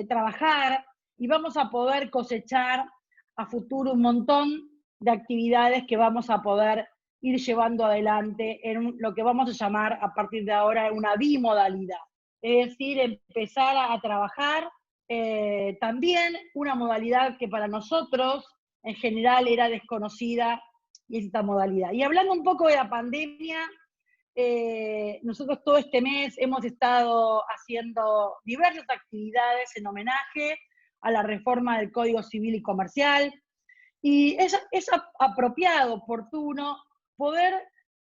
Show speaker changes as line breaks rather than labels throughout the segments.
trabajar y vamos a poder cosechar a futuro un montón de actividades que vamos a poder ir llevando adelante en lo que vamos a llamar a partir de ahora una bimodalidad. Es decir, empezar a trabajar también una modalidad que para nosotros en general era desconocida, y es esta modalidad. Y hablando un poco de la pandemia, nosotros todo este mes hemos estado haciendo diversas actividades en homenaje a la reforma del Código Civil y Comercial, y es apropiado, oportuno, poder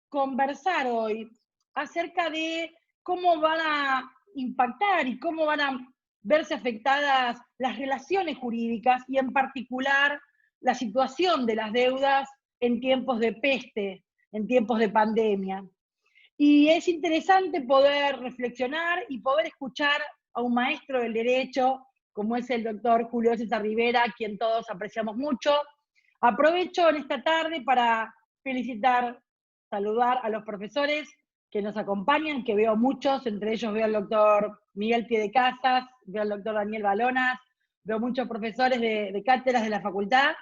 conversar hoy acerca de cómo van a impactar y cómo van a verse afectadas las relaciones jurídicas y en particular la situación de las deudas en tiempos de peste, en tiempos de pandemia. Y es interesante poder reflexionar y poder escuchar a un maestro del derecho, como es el doctor Julio César Rivera, a quien todos apreciamos mucho. Aprovecho en esta tarde para felicitar, saludar a los profesores que nos acompañan, que veo muchos, entre ellos veo al doctor Miguel Piedecasas, veo al doctor Daniel Balonas, veo muchos profesores de cátedras de la facultad,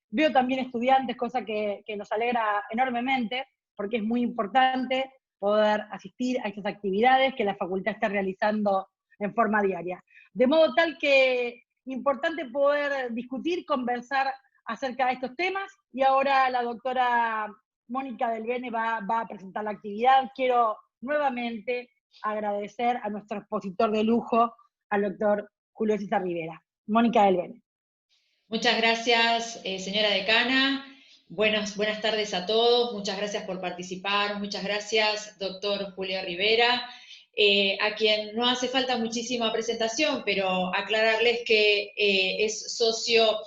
veo también estudiantes, cosa que nos alegra enormemente, porque es muy importante poder asistir a estas actividades que la facultad está realizando en forma diaria. De modo tal que importante poder discutir, conversar acerca de estos temas, y ahora la doctora Mónica del Bene va a presentar la actividad. Quiero nuevamente agradecer a nuestro expositor de lujo, al doctor Julio César Rivera. Mónica del Bene.
Muchas gracias, señora decana. Buenas tardes a todos. Muchas gracias por participar. Muchas gracias, doctor Julio Rivera, a quien no hace falta muchísima presentación, pero aclararles que es socio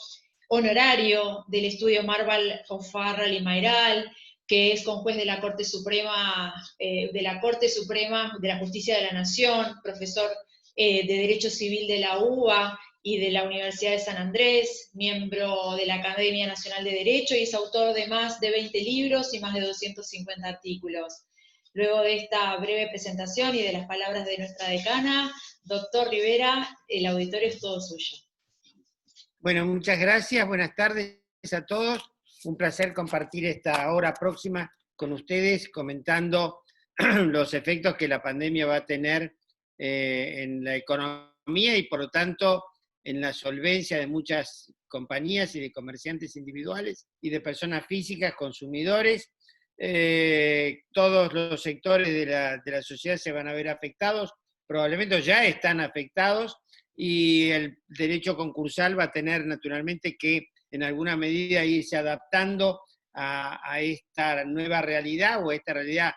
honorario del estudio Marval, O'Farrell y Mayral, que es conjuez de la Corte Suprema, de la Justicia de la Nación, profesor de Derecho Civil de la UBA y de la Universidad de San Andrés, miembro de la Academia Nacional de Derecho, y es autor de más de 20 libros y más de 250 artículos. Luego de esta breve presentación y de las palabras de nuestra decana, doctor Rivera, el auditorio es todo suyo.
Bueno, muchas gracias, buenas tardes a todos. Un placer compartir esta hora próxima con ustedes, comentando los efectos que la pandemia va a tener en la economía y por lo tanto en la solvencia de muchas compañías y de comerciantes individuales y de personas físicas, consumidores. Todos los sectores de la sociedad se van a ver afectados, probablemente ya están afectados, y el derecho concursal va a tener naturalmente que en alguna medida irse adaptando a esta nueva realidad, o a esta realidad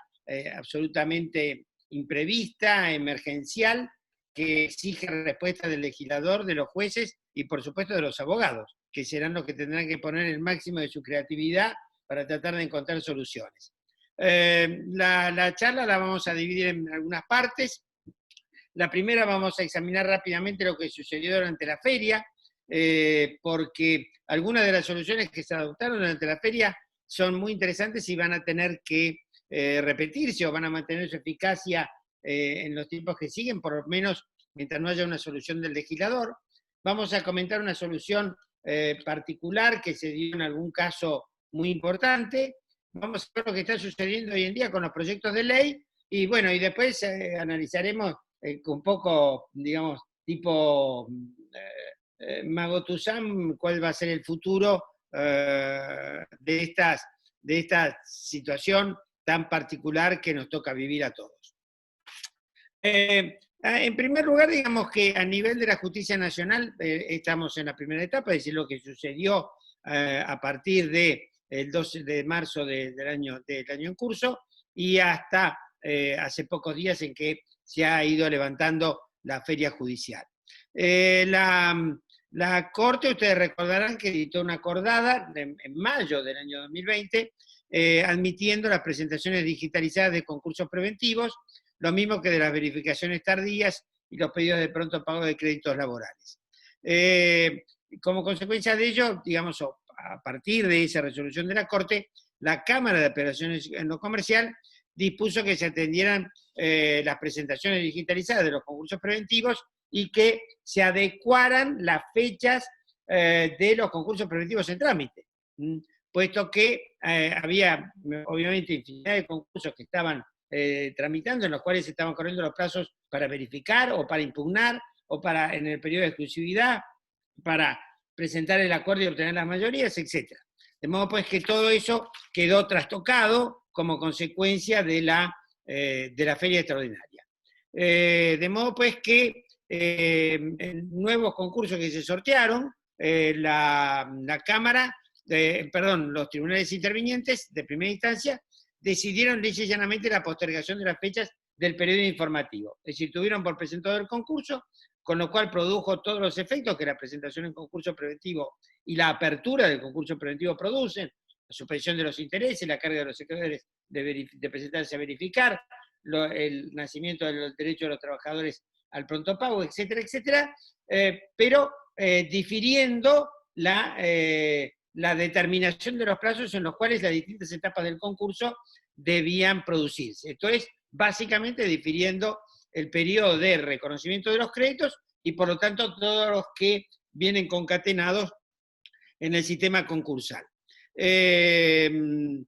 absolutamente imprevista, emergencial, que exige respuesta del legislador, de los jueces y por supuesto de los abogados, que serán los que tendrán que poner el máximo de su creatividad para tratar de encontrar soluciones. La charla la vamos a dividir en algunas partes. La primera vamos a examinar rápidamente lo que sucedió durante la feria, porque algunas de las soluciones que se adoptaron durante la feria son muy interesantes y van a tener que repetirse o van a mantener su eficacia en los tiempos que siguen, por lo menos mientras no haya una solución del legislador. Vamos a comentar una solución particular que se dio en algún caso muy importante. Vamos a ver lo que está sucediendo hoy en día con los proyectos de ley, y bueno, y después analizaremos un poco, digamos, tipo Mago Tuzán, cuál va a ser el futuro de esta situación tan particular que nos toca vivir a todos. En primer lugar, digamos que a nivel de la justicia nacional estamos en la primera etapa, es decir, lo que sucedió a partir del 12 de marzo del año en curso y hasta hace pocos días en que se ha ido levantando la feria judicial. La Corte, ustedes recordarán que editó una acordada en mayo del año 2020, admitiendo las presentaciones digitalizadas de concursos preventivos, lo mismo que de las verificaciones tardías y los pedidos de pronto pago de créditos laborales. Como consecuencia de ello, digamos, a partir de esa resolución de la Corte, la Cámara de Operaciones en lo Comercial dispuso que se atendieran las presentaciones digitalizadas de los concursos preventivos y que se adecuaran las fechas de los concursos preventivos en trámite, puesto que había obviamente infinidad de concursos que estaban tramitando, en los cuales estaban corriendo los plazos para verificar o para impugnar o para, en el periodo de exclusividad, para presentar el acuerdo y obtener las mayorías, etc. De modo pues que todo eso quedó trastocado como consecuencia de la feria extraordinaria. De modo pues que en nuevos concursos que se sortearon, la Cámara, los tribunales intervinientes de primera instancia decidieron lisa y llanamente la postergación de las fechas del periodo informativo. Es decir, tuvieron por presentador el concurso, con lo cual produjo todos los efectos que la presentación en concurso preventivo y la apertura del concurso preventivo producen: la suspensión de los intereses, la carga de los sectores de presentarse a verificar, el nacimiento del derecho de los trabajadores al pronto pago, etcétera, etcétera, pero difiriendo la determinación de los plazos en los cuales las distintas etapas del concurso debían producirse. Esto es, básicamente, difiriendo el periodo de reconocimiento de los créditos y, por lo tanto, todos los que vienen concatenados en el sistema concursal. En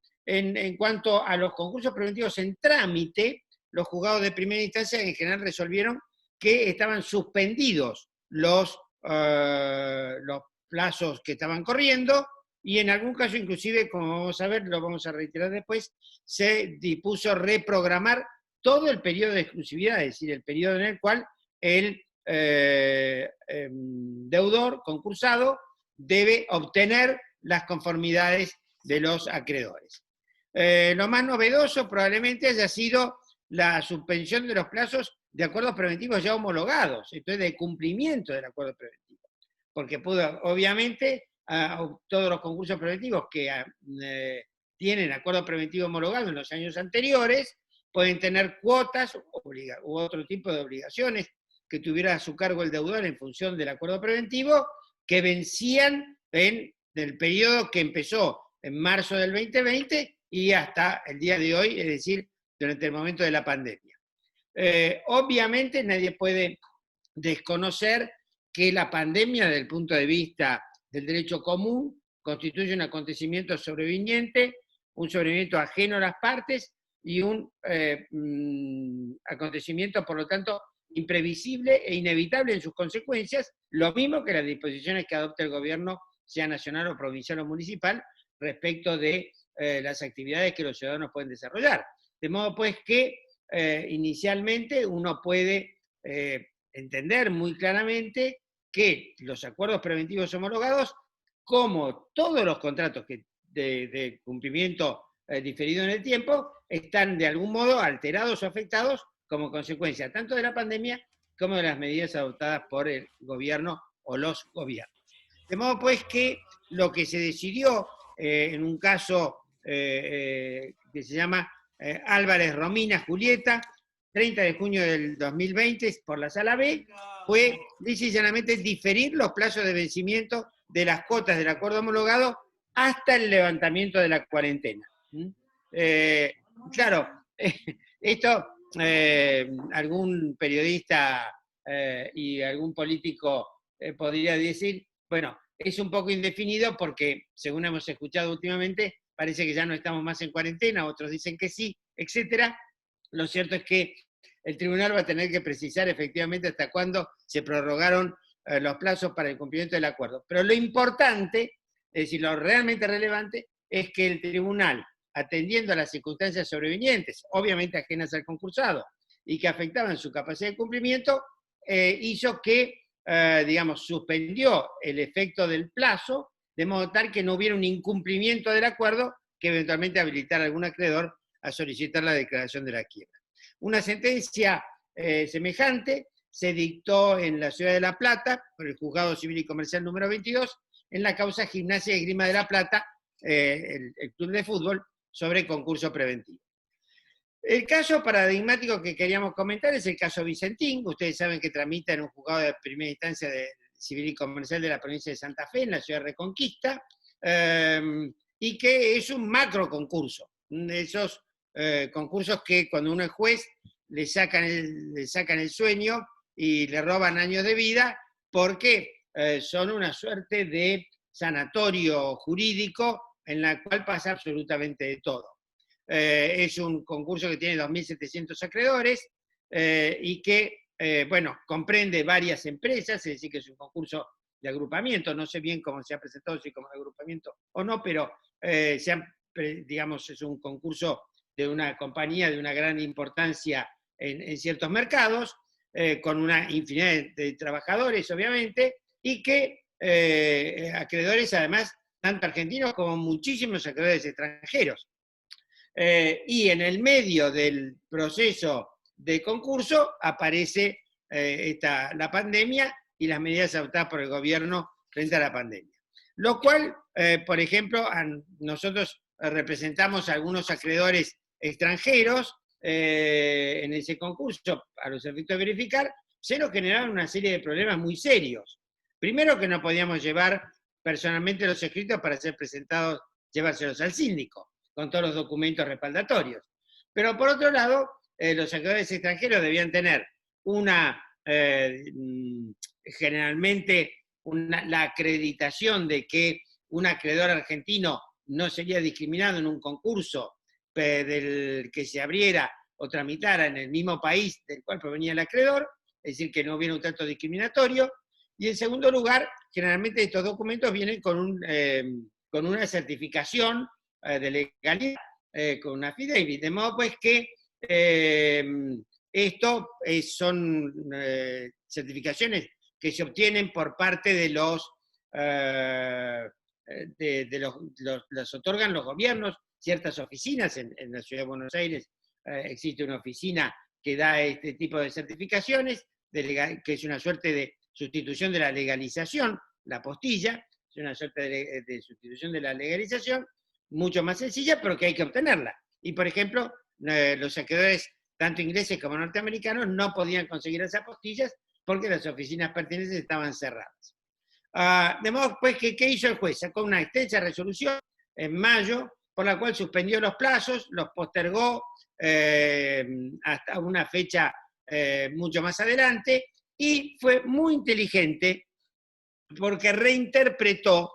cuanto a los concursos preventivos en trámite, los juzgados de primera instancia en general resolvieron que estaban suspendidos los plazos que estaban corriendo, y en algún caso inclusive, como vamos a ver, lo vamos a reiterar después, se dispuso reprogramar todo el periodo de exclusividad, es decir, el periodo en el cual el deudor concursado debe obtener las conformidades de los acreedores. Lo más novedoso probablemente haya sido la suspensión de los plazos de acuerdos preventivos ya homologados, esto es, de cumplimiento del acuerdo preventivo, porque obviamente todos los concursos preventivos que tienen acuerdo preventivo homologado en los años anteriores pueden tener cuotas u otro tipo de obligaciones que tuviera a su cargo el deudor en función del acuerdo preventivo, que vencían en el periodo que empezó en marzo del 2020 y hasta el día de hoy, es decir, durante el momento de la pandemia. Obviamente nadie puede desconocer que la pandemia, desde el punto de vista del derecho común, constituye un acontecimiento sobreviniente, un sobreviniento ajeno a las partes y un acontecimiento, por lo tanto, imprevisible e inevitable en sus consecuencias, lo mismo que las disposiciones que adopta el gobierno, sea nacional o provincial o municipal, respecto de las actividades que los ciudadanos pueden desarrollar. De modo pues que inicialmente uno puede entender muy claramente que los acuerdos preventivos homologados, como todos los contratos de cumplimiento diferido en el tiempo, están de algún modo alterados o afectados como consecuencia tanto de la pandemia como de las medidas adoptadas por el gobierno o los gobiernos. De modo pues que lo que se decidió en un caso que se llama Álvarez Romina Julieta, 30 de junio del 2020, por la Sala B, fue lisa y llanamente diferir los plazos de vencimiento de las cuotas del acuerdo homologado hasta el levantamiento de la cuarentena. Claro, esto algún periodista y algún político podría decir, bueno, es un poco indefinido porque, según hemos escuchado últimamente, parece que ya no estamos más en cuarentena, otros dicen que sí, etc. Lo cierto es que el tribunal va a tener que precisar efectivamente hasta cuándo se prorrogaron los plazos para el cumplimiento del acuerdo. Pero lo importante, es decir, lo realmente relevante, es que el tribunal, atendiendo a las circunstancias sobrevinientes, obviamente ajenas al concursado, y que afectaban su capacidad de cumplimiento, hizo que, suspendió el efecto del plazo, de modo tal que no hubiera un incumplimiento del acuerdo que eventualmente habilitara a algún acreedor a solicitar la declaración de la quiebra. Una sentencia semejante se dictó en la ciudad de La Plata por el Juzgado Civil y Comercial número 22 en la causa Gimnasia y Esgrima de La Plata, el club de fútbol, sobre concurso preventivo. El caso paradigmático que queríamos comentar es el caso Vicentín. Ustedes saben que tramita en un juzgado de primera instancia de Civil y Comercial de la provincia de Santa Fe, en la ciudad de Reconquista, y que es un macro concurso, de esos concursos que cuando uno es juez le sacan el sueño y le roban años de vida porque son una suerte de sanatorio jurídico en la cual pasa absolutamente de todo. Es un concurso que tiene 2.700 acreedores y que, bueno, comprende varias empresas, es decir, que es un concurso de agrupamiento, no sé bien cómo se ha presentado, si como de agrupamiento o no, pero digamos, es un concurso de una compañía de una gran importancia en ciertos mercados, con una infinidad de trabajadores, obviamente, y que acreedores, además, tanto argentinos como muchísimos acreedores extranjeros. Y en el medio del proceso de concurso aparece la pandemia y las medidas adoptadas por el gobierno frente a la pandemia. Lo cual, por ejemplo, nosotros representamos a algunos acreedores extranjeros en ese concurso, a los efectos de verificar, se nos generaron una serie de problemas muy serios. Primero, que no podíamos llevar personalmente los escritos para ser presentados, llevárselos al síndico, con todos los documentos respaldatorios. Pero por otro lado, los acreedores extranjeros debían tener generalmente la acreditación de que un acreedor argentino no sería discriminado en un concurso del que se abriera o tramitara en el mismo país del cual provenía el acreedor, es decir, que no hubiera un trato discriminatorio. Y en segundo lugar, generalmente estos documentos vienen con una certificación de legalidad, con una affidavit, de modo pues que esto son certificaciones que se obtienen por parte de las otorgan los gobiernos, ciertas oficinas. En la Ciudad de Buenos Aires existe una oficina que da este tipo de certificaciones, que es una suerte de sustitución de la legalización, la postilla, es una suerte de sustitución de la legalización, mucho más sencilla, pero que hay que obtenerla. Y, por ejemplo, los acreedores, tanto ingleses como norteamericanos, no podían conseguir esas postillas porque las oficinas pertinentes estaban cerradas. De modo pues que, ¿qué hizo el juez? Sacó una extensa resolución en mayo, por la cual suspendió los plazos, los postergó hasta una fecha mucho más adelante, y fue muy inteligente porque reinterpretó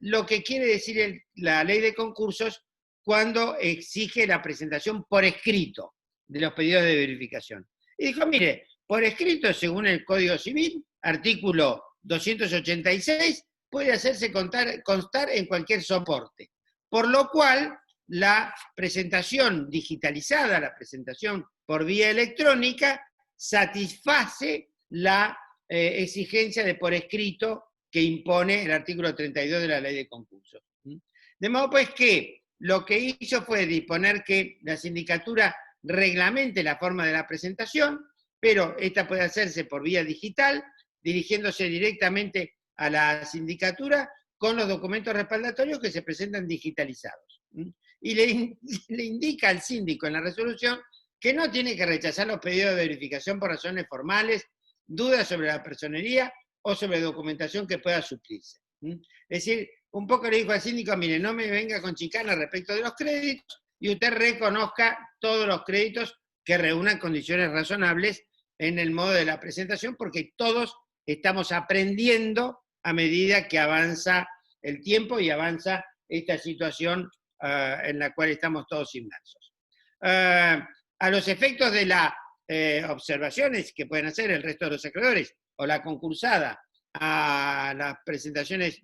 lo que quiere decir la ley de concursos cuando exige la presentación por escrito de los pedidos de verificación. Y dijo, mire, por escrito, según el Código Civil, artículo 286, puede hacerse constar en cualquier soporte. Por lo cual, la presentación digitalizada, la presentación por vía electrónica, satisface la exigencia de por escrito que impone el artículo 32 de la ley de concursos. De modo pues que lo que hizo fue disponer que la sindicatura reglamente la forma de la presentación, pero esta puede hacerse por vía digital, dirigiéndose directamente a la sindicatura con los documentos respaldatorios que se presentan digitalizados. Y le indica al síndico en la resolución que no tiene que rechazar los pedidos de verificación por razones formales, dudas sobre la personería o sobre documentación que pueda suplirse. Es decir, un poco le dijo al síndico, mire, no me venga con chicana respecto de los créditos y usted reconozca todos los créditos que reúnan condiciones razonables en el modo de la presentación, porque todos estamos aprendiendo a medida que avanza el tiempo y avanza esta situación en la cual estamos todos inmersos. A los efectos de las observaciones que pueden hacer el resto de los acreedores o la concursada a las presentaciones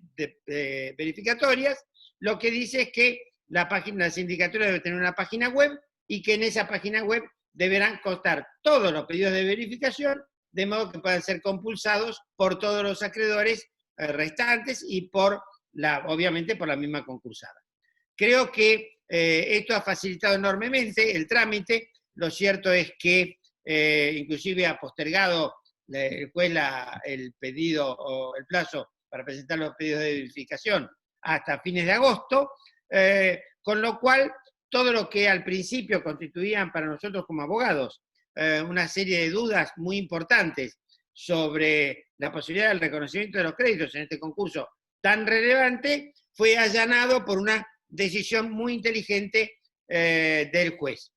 verificatorias, lo que dice es que la sindicatura debe tener una página web y que en esa página web deberán constar todos los pedidos de verificación, de modo que puedan ser compulsados por todos los acreedores restantes y obviamente por la misma concursada. Creo que esto ha facilitado enormemente el trámite. Lo cierto es que inclusive ha postergado el juez el pedido o el plazo para presentar los pedidos de verificación hasta fines de agosto, con lo cual todo lo que al principio constituían para nosotros como abogados una serie de dudas muy importantes sobre la posibilidad del reconocimiento de los créditos en este concurso tan relevante, fue allanado por una decisión muy inteligente del juez,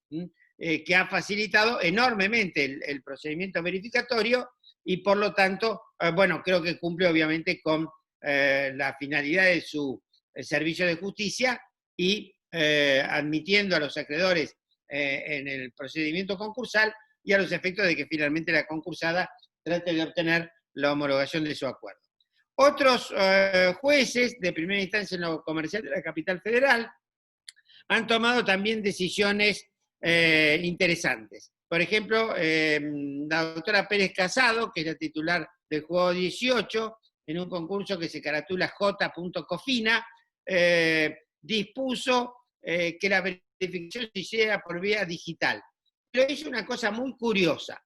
que ha facilitado enormemente el procedimiento verificatorio y por lo tanto, bueno, creo que cumple obviamente con la finalidad de su servicio de justicia y admitiendo a los acreedores en el procedimiento concursal y a los efectos de que finalmente la concursada trate de obtener la homologación de su acuerdo. Otros jueces de primera instancia en lo comercial de la capital federal han tomado también decisiones interesantes. Por ejemplo, la doctora Pérez Casado, que es la titular del Juego 18, en un concurso que se caratula J.Cofina, dispuso que la verificación se hiciera por vía digital. Pero hizo una cosa muy curiosa,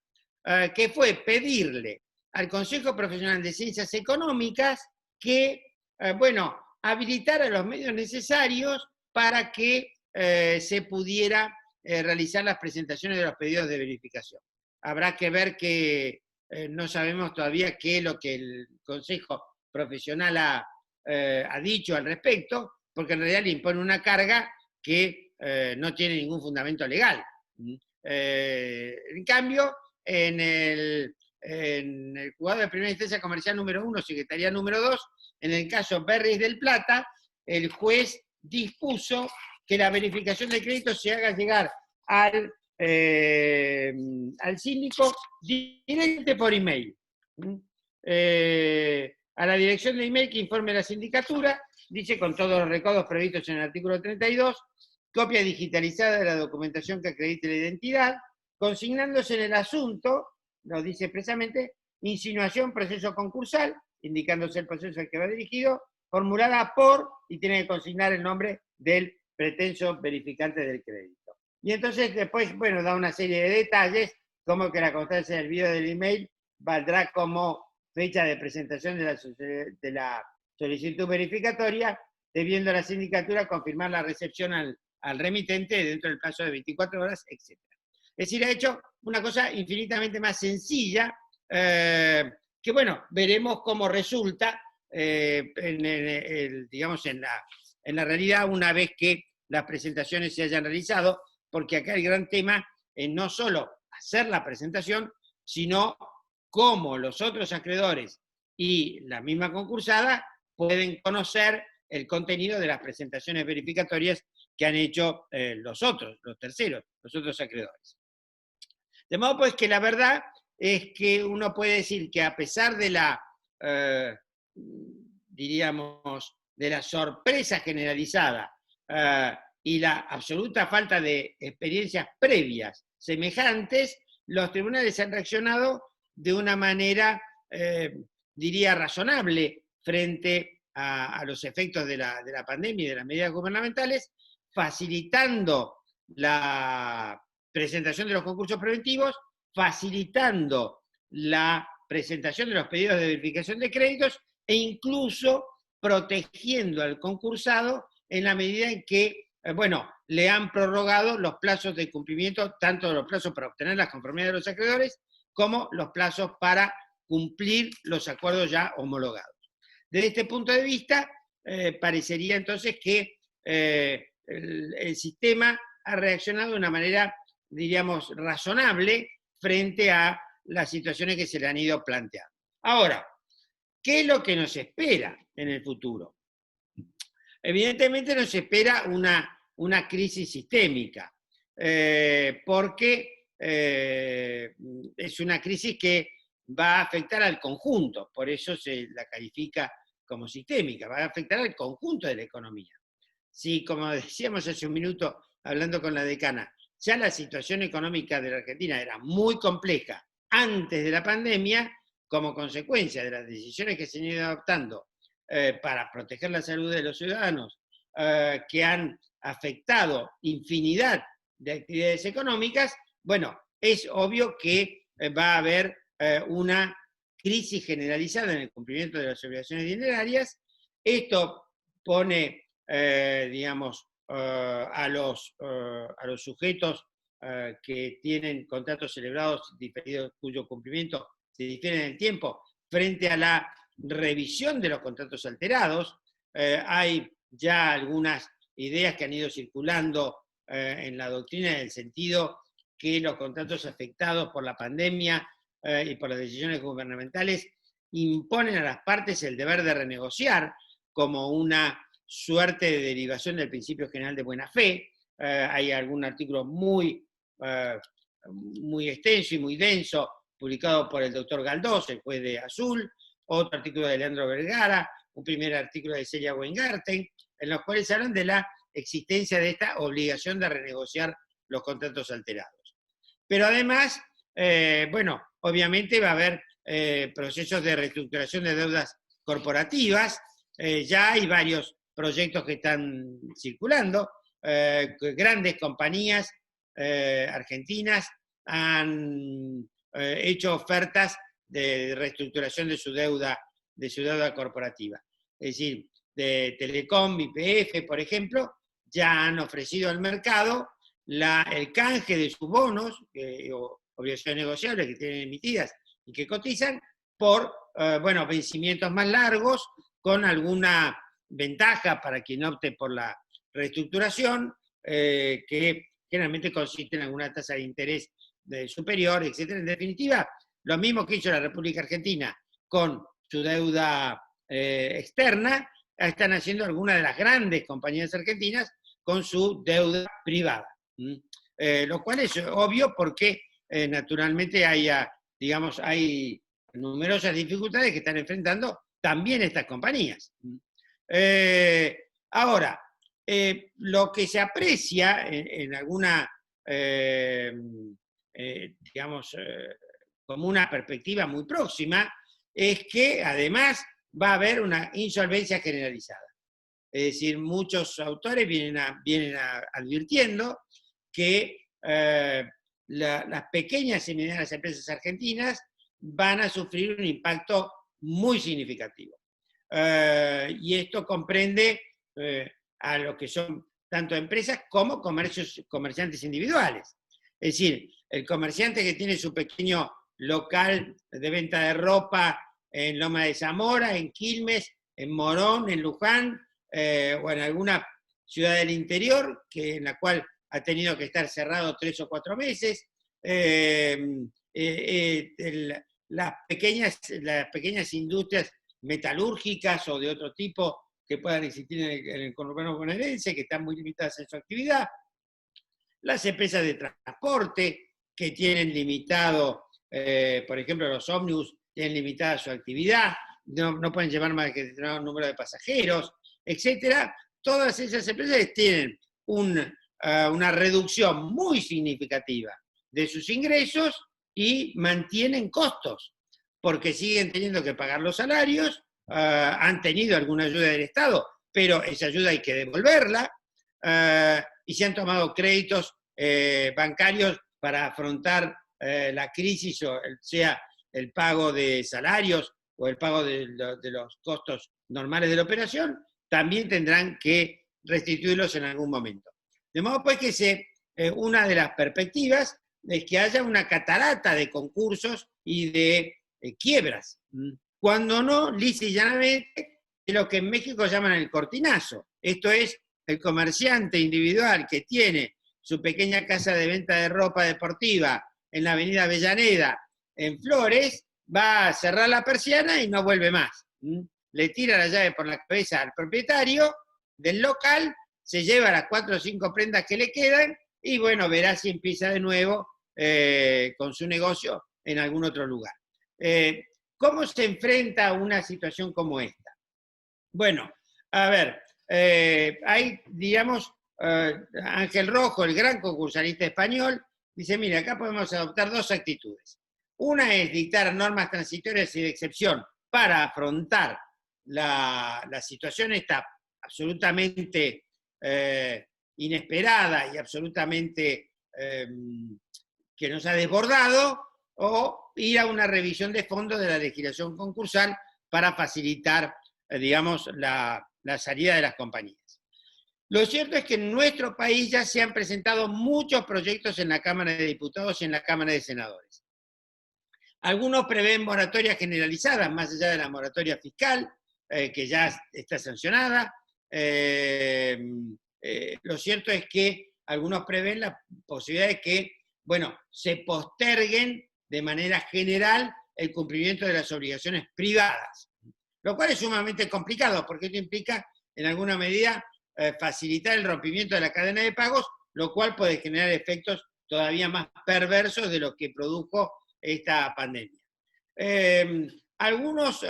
que fue pedirle al Consejo Profesional de Ciencias Económicas que, bueno, habilitara los medios necesarios para que se pudiera realizar las presentaciones de los pedidos de verificación. Habrá que ver que no sabemos todavía qué es lo que el Consejo Profesional ha dicho al respecto, porque en realidad le impone una carga que no tiene ningún fundamento legal. En cambio, en el juzgado de primera instancia comercial número 1, secretaría número 2, en el caso Berris del Plata, el juez dispuso que la verificación de crédito se haga llegar al síndico directamente por email. A la dirección de email que informe la sindicatura, dice con todos los recaudos previstos en el artículo 32, copia digitalizada de la documentación que acredite la identidad, consignándose en el asunto, lo dice expresamente, insinuación, proceso concursal, indicándose el proceso al que va dirigido, formulada por, y tiene que consignar el nombre del pretenso verificante del crédito. Y entonces después, bueno, da una serie de detalles, como que la constancia del video del email valdrá como fecha de presentación de la solicitud verificatoria, debiendo la sindicatura confirmar la recepción al remitente dentro del plazo de 24 horas, etc. Es decir, ha hecho una cosa infinitamente más sencilla, que bueno, veremos cómo resulta, digamos, en la realidad una vez que las presentaciones se hayan realizado, porque acá el gran tema es no solo hacer la presentación, sino cómo los otros acreedores y la misma concursada pueden conocer el contenido de las presentaciones verificatorias que han hecho los otros acreedores. De modo pues que la verdad es que uno puede decir que a pesar de la, diríamos, de la sorpresa generalizada y la absoluta falta de experiencias previas semejantes, los tribunales han reaccionado de una manera, diría, razonable frente a los efectos de la pandemia y de las medidas gubernamentales, facilitando la presentación de los concursos preventivos, facilitando la presentación de los pedidos de verificación de créditos e incluso protegiendo al concursado en la medida en que, bueno, le han prorrogado los plazos de cumplimiento, tanto los plazos para obtener las conformidades de los acreedores, como los plazos para cumplir los acuerdos ya homologados. Desde este punto de vista, parecería entonces que el sistema ha reaccionado de una manera, diríamos, razonable frente a las situaciones que se le han ido planteando. Ahora, ¿qué es lo que nos espera en el futuro? Evidentemente nos espera una crisis sistémica, porque es una crisis que va a afectar al conjunto, por eso se la califica como sistémica, va a afectar al conjunto de la economía. Si, como decíamos hace un minuto hablando con la decana, ya la situación económica de la Argentina era muy compleja antes de la pandemia, como consecuencia de las decisiones que se han ido adoptando para proteger la salud de los ciudadanos, que han afectado infinidad de actividades económicas, bueno, es obvio que va a haber una crisis generalizada en el cumplimiento de las obligaciones dinerarias. Esto pone, digamos, a los sujetos que tienen contratos celebrados diferidos cuyo cumplimiento se difiere en el tiempo frente a la revisión de los contratos alterados. Hay ya algunas ideas que han ido circulando en la doctrina en el sentido que los contratos afectados por la pandemia y por las decisiones gubernamentales, imponen a las partes el deber de renegociar como una suerte de derivación del principio general de buena fe. Hay algún artículo muy extenso y muy denso, publicado por el doctor Galdós, el juez de Azul, otro artículo de Leandro Vergara, un primer artículo de Celia Weingarten, en los cuales hablan de la existencia de esta obligación de renegociar los contratos alterados. Pero además, bueno, obviamente va a haber procesos de reestructuración de deudas corporativas. Ya hay varios proyectos que están circulando. Grandes compañías argentinas han hecho ofertas de reestructuración de su deuda corporativa. Es decir, de Telecom, YPF, por ejemplo, ya han ofrecido al mercado el canje de sus bonos, o obligaciones negociables que tienen emitidas y que cotizan, por bueno, vencimientos más largos, con alguna ventaja para quien opte por la reestructuración, que generalmente consiste en alguna tasa de interés superior, etc. En definitiva, lo mismo que hizo la República Argentina con su deuda externa, están haciendo algunas de las grandes compañías argentinas con su deuda privada. Lo cual es obvio porque naturalmente hay numerosas dificultades que están enfrentando también estas compañías. Ahora, lo que se aprecia en alguna, como una perspectiva muy próxima, es que además va a haber una insolvencia generalizada. Es decir, muchos autores vienen advirtiendo que las pequeñas y medianas empresas argentinas van a sufrir un impacto muy significativo. Y esto comprende a lo que son tanto empresas como comerciantes individuales. Es decir, el comerciante que tiene su pequeño local de venta de ropa en Loma de Zamora, en Quilmes, en Morón, en Luján, o en alguna ciudad del interior, en la cual ha tenido que estar cerrado 3 o 4 meses, las pequeñas industrias metalúrgicas o de otro tipo que puedan existir en el conurbano bonaerense, que están muy limitadas en su actividad, las empresas de transporte que tienen limitado, por ejemplo, los ómnibus tienen limitada su actividad, no pueden llevar más que determinado número de pasajeros, etcétera. Todas esas empresas tienen una reducción muy significativa de sus ingresos y mantienen costos, porque siguen teniendo que pagar los salarios, han tenido alguna ayuda del Estado, pero esa ayuda hay que devolverla, y se han tomado créditos bancarios para afrontar la crisis, o sea, el pago de salarios o el pago de los costos normales de la operación, también tendrán que restituirlos en algún momento. De modo pues que una de las perspectivas es que haya una catarata de concursos y de quiebras, cuando no, lisa y llanamente, es lo que en México llaman el cortinazo. Esto es, el comerciante individual que tiene su pequeña casa de venta de ropa deportiva en la avenida Avellaneda, en Flores, va a cerrar la persiana y no vuelve más. Le tira la llave por la cabeza al propietario del local, se lleva las 4 o 5 prendas que le quedan y bueno, verá si empieza de nuevo con su negocio en algún otro lugar. ¿Cómo se enfrenta a una situación como esta? Bueno, a ver, hay, digamos, Ángel Rojo, el gran concursalista español, dice, mira, acá podemos adoptar 2 actitudes. Una es dictar normas transitorias y de excepción para afrontar la situación esta absolutamente inesperada y absolutamente que nos ha desbordado, o ir a una revisión de fondo de la legislación concursal para facilitar, digamos, la salida de las compañías. Lo cierto es que en nuestro país ya se han presentado muchos proyectos en la Cámara de Diputados y en la Cámara de Senadores. Algunos prevén moratorias generalizadas, más allá de la moratoria fiscal, que ya está sancionada. Lo cierto es que algunos prevén la posibilidad de que, bueno, se posterguen de manera general el cumplimiento de las obligaciones privadas, lo cual es sumamente complicado, porque esto implica, en alguna medida, facilitar el rompimiento de la cadena de pagos, lo cual puede generar efectos todavía más perversos de lo que produjo esta pandemia. Algunos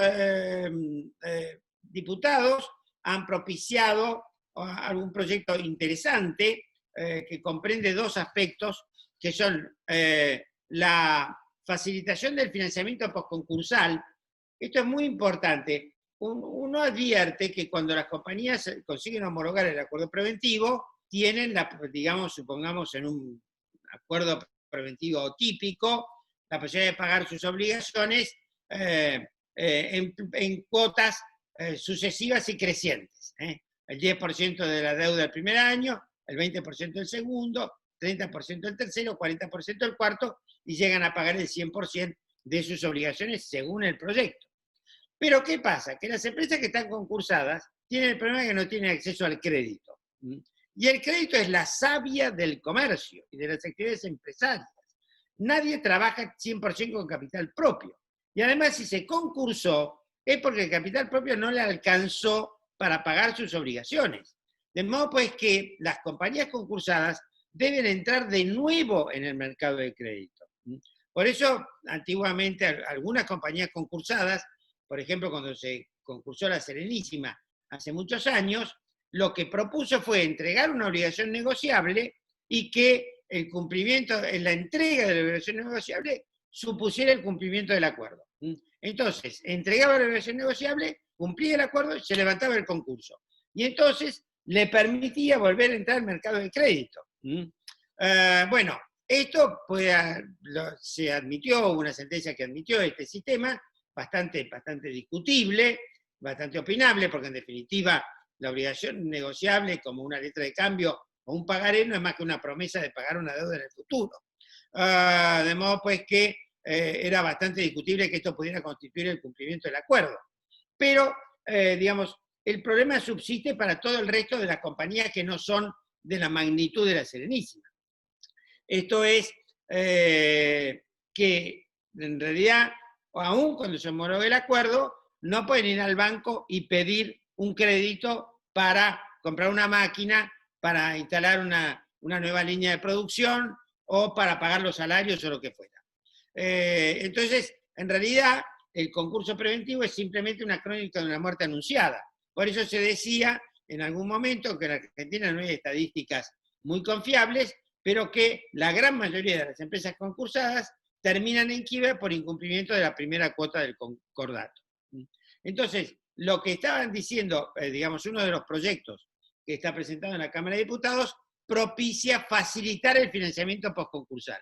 diputados han propiciado algún proyecto interesante que comprende dos aspectos, que son la facilitación del financiamiento postconcursal. Esto es muy importante. Uno advierte que cuando las compañías consiguen homologar el acuerdo preventivo, tienen, digamos, supongamos en un acuerdo preventivo típico, la posibilidad de pagar sus obligaciones en cuotas sucesivas y crecientes. El 10% de la deuda del primer año, el 20% del segundo, 30% del tercero, 40% del cuarto, y llegan a pagar el 100% de sus obligaciones según el proyecto. Pero ¿qué pasa? Que las empresas que están concursadas tienen el problema de que no tienen acceso al crédito. Y el crédito es la savia del comercio y de las actividades empresarias. Nadie trabaja 100% con capital propio. Y además, si se concursó, es porque el capital propio no le alcanzó para pagar sus obligaciones. De modo pues que las compañías concursadas deben entrar de nuevo en el mercado de crédito. Por eso, antiguamente, algunas compañías concursadas, por ejemplo, cuando se concursó la Serenísima hace muchos años, lo que propuso fue entregar una obligación negociable y que el cumplimiento, la entrega de la obligación negociable supusiera el cumplimiento del acuerdo. Entonces, entregaba la obligación negociable, cumplía el acuerdo y se levantaba el concurso. Y entonces le permitía volver a entrar al mercado de crédito. Bueno, esto se admitió, hubo una sentencia que admitió este sistema, bastante discutible, bastante opinable, porque en definitiva la obligación negociable como una letra de cambio o un pagaré no es más que una promesa de pagar una deuda en el futuro. De modo pues que era bastante discutible que esto pudiera constituir el cumplimiento del acuerdo. Pero, digamos, el problema subsiste para todo el resto de las compañías que no son de la magnitud de la Serenísima. Esto es que en realidad, aún cuando se homologue el acuerdo, no pueden ir al banco y pedir un crédito para comprar una máquina, para instalar una nueva línea de producción o para pagar los salarios o lo que fuera. Entonces, en realidad, el concurso preventivo es simplemente una crónica de una muerte anunciada. Por eso se decía en algún momento que en Argentina no hay estadísticas muy confiables, pero que la gran mayoría de las empresas concursadas terminan en quiebra por incumplimiento de la primera cuota del concordato. Entonces, lo que estaban diciendo, digamos, uno de los proyectos que está presentado en la Cámara de Diputados, propicia facilitar el financiamiento postconcursal,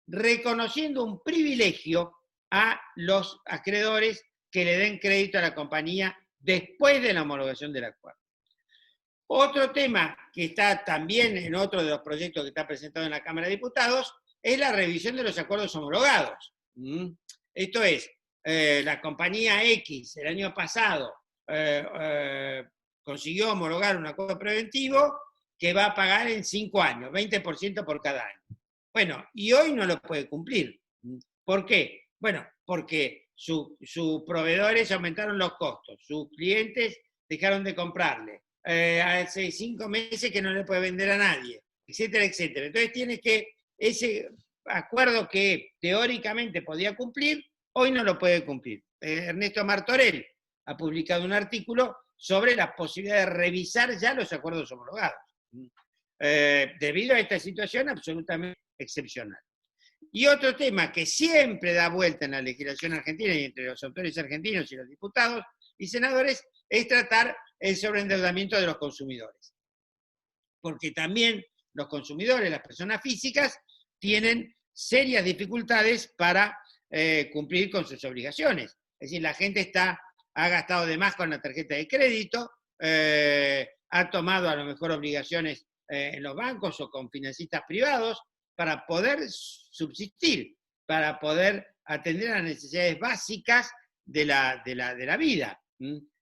reconociendo un privilegio a los acreedores que le den crédito a la compañía después de la homologación del acuerdo. Otro tema que está también en otro de los proyectos que está presentado en la Cámara de Diputados es la revisión de los acuerdos homologados. Esto es, la compañía X el año pasado consiguió homologar un acuerdo preventivo que va a pagar en 5 años, 20% por cada año. Bueno, y hoy no lo puede cumplir. ¿Por qué? Bueno, porque sus proveedores aumentaron los costos, sus clientes dejaron de comprarle, hace 5 meses que no le puede vender a nadie, etcétera, etcétera. Entonces tiene que, ese acuerdo que teóricamente podía cumplir, hoy no lo puede cumplir. Ernesto Martorell ha publicado un artículo sobre la posibilidad de revisar ya los acuerdos homologados, debido a esta situación absolutamente excepcional. Y otro tema que siempre da vuelta en la legislación argentina y entre los autores argentinos y los diputados y senadores es tratar el sobreendeudamiento de los consumidores. Porque también los consumidores, las personas físicas, tienen serias dificultades para cumplir con sus obligaciones. Es decir, la gente ha gastado de más con la tarjeta de crédito, ha tomado a lo mejor obligaciones en los bancos o con financistas privados para poder subsistir, para poder atender a las necesidades básicas de la vida.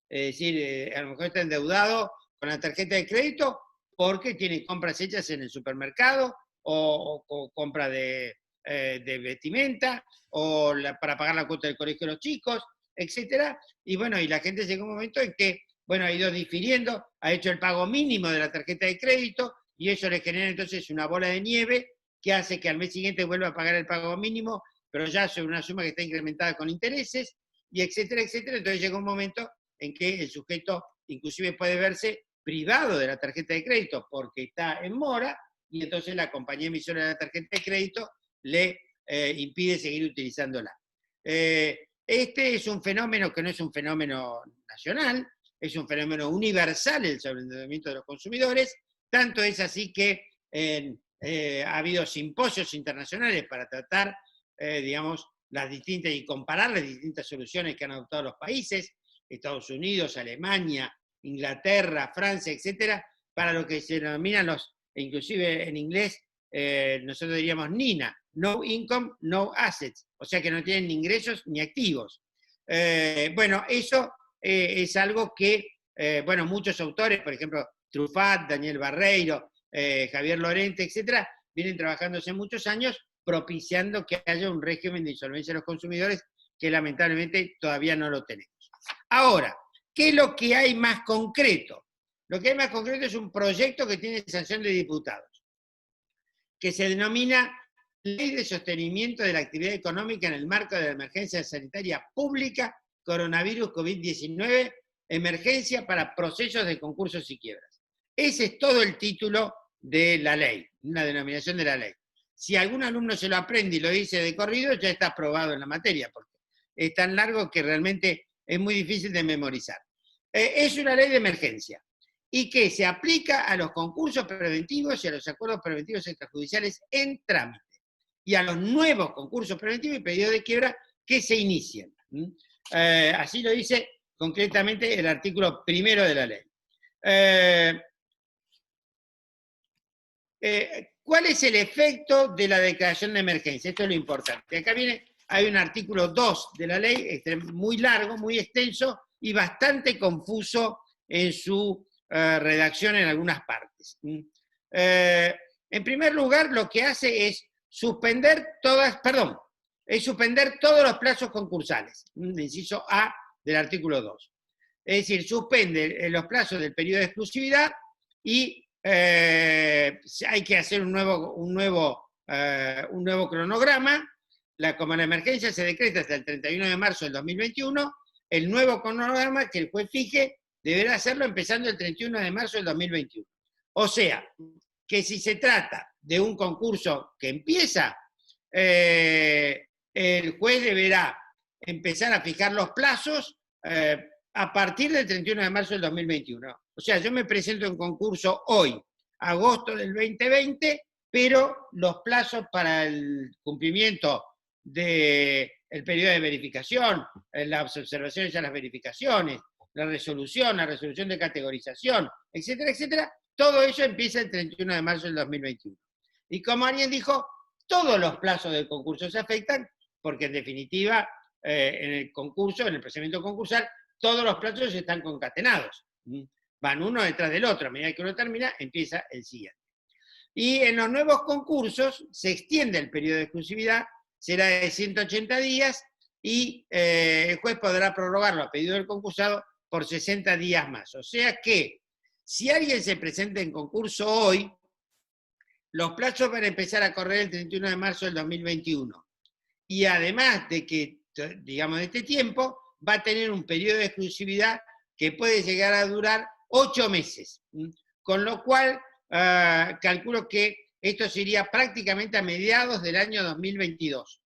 Es decir, a lo mejor está endeudado con la tarjeta de crédito porque tiene compras hechas en el supermercado o compra de de vestimenta, o para pagar la cuota del colegio de los chicos, etcétera. Y bueno, y la gente llegó a un momento en que, bueno, ha ido difiriendo, ha hecho el pago mínimo de la tarjeta de crédito, y eso le genera entonces una bola de nieve que hace que al mes siguiente vuelva a pagar el pago mínimo, pero ya sobre una suma que está incrementada con intereses, y etcétera, etcétera. Entonces llega un momento en que el sujeto inclusive puede verse privado de la tarjeta de crédito porque está en mora, y entonces la compañía emisora de la tarjeta de crédito le impide seguir utilizándola. Este es un fenómeno que no es un fenómeno nacional, es un fenómeno universal, el sobreendeudamiento de los consumidores. Tanto es así que ha habido simposios internacionales para tratar, digamos, las distintas y comparar las distintas soluciones que han adoptado los países, Estados Unidos, Alemania, Inglaterra, Francia, etcétera, para lo que se denominan los, inclusive en inglés, nosotros diríamos NINA, No Income, No Assets, o sea que no tienen ni ingresos ni activos. Bueno, eso es algo que, bueno, muchos autores, por ejemplo, Truffat, Daniel Barreiro, Javier Lorente, etcétera, vienen trabajando hace muchos años propiciando que haya un régimen de insolvencia de los consumidores que lamentablemente todavía no lo tenemos. Ahora, ¿qué es lo que hay más concreto? Lo que hay más concreto es un proyecto que tiene sanción de diputados, que se denomina Ley de Sostenimiento de la Actividad Económica en el marco de la emergencia sanitaria pública, coronavirus COVID-19, emergencia para procesos de concursos y quiebras. Ese es todo el título de la ley, una denominación de la ley. Si algún alumno se lo aprende y lo dice de corrido, ya está aprobado en la materia, porque es tan largo que realmente es muy difícil de memorizar. Es una ley de emergencia y que se aplica a los concursos preventivos y a los acuerdos preventivos extrajudiciales en trámite, y a los nuevos concursos preventivos y pedidos de quiebra que se inician. Así lo dice concretamente el artículo 1 de la ley. ¿Cuál es el efecto de la declaración de emergencia? Esto es lo importante. Acá hay un artículo 2 de la ley, muy largo, muy extenso y bastante confuso en su redacción en algunas partes. En primer lugar, lo que hace es suspender todos los plazos concursales, el inciso A del artículo 2. Es decir, suspende los plazos del periodo de exclusividad y hay que hacer un nuevo cronograma. Como la emergencia se decreta hasta el 31 de marzo del 2021, el nuevo cronograma que el juez fije deberá hacerlo empezando el 31 de marzo del 2021. O sea, que si se trata de un concurso que empieza, el juez deberá empezar a fijar los plazos a partir del 31 de marzo del 2021. O sea, yo me presento en concurso hoy, agosto del 2020, pero los plazos para el cumplimiento del periodo de verificación, las observaciones a las verificaciones, la resolución de categorización, etcétera, etcétera, todo eso empieza el 31 de marzo del 2021. Y como alguien dijo, todos los plazos del concurso se afectan, porque en definitiva, en el concurso, en el procedimiento concursal, todos los plazos están concatenados. Van uno detrás del otro, a medida que uno termina, empieza el siguiente. Y en los nuevos concursos se extiende el periodo de exclusividad, será de 180 días, y el juez podrá prorrogarlo a pedido del concursado por 60 días más. O sea que, si alguien se presenta en concurso hoy, los plazos van a empezar a correr el 31 de marzo del 2021. Y además de que, digamos, de este tiempo, va a tener un periodo de exclusividad que puede llegar a durar 8 meses. Con lo cual, calculo que esto sería prácticamente a mediados del año 2022.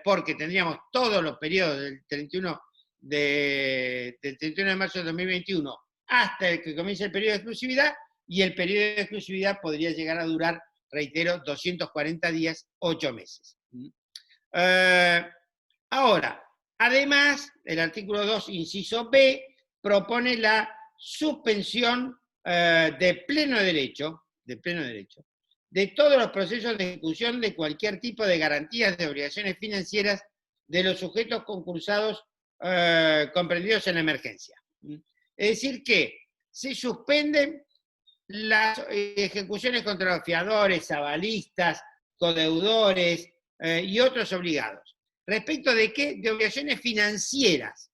Porque tendríamos todos los periodos del 31 de marzo del 2021 hasta el que comience el periodo de exclusividad, y el periodo de exclusividad podría llegar a durar, reitero, 240 días, 8 meses. Ahora, además, el artículo 2, inciso B, propone la suspensión de pleno derecho de todos los procesos de ejecución de cualquier tipo de garantías de obligaciones financieras de los sujetos concursados comprendidos en la emergencia. Es decir, que se suspenden las ejecuciones contra los fiadores, avalistas, codeudores y otros obligados. ¿Respecto de qué? De obligaciones financieras.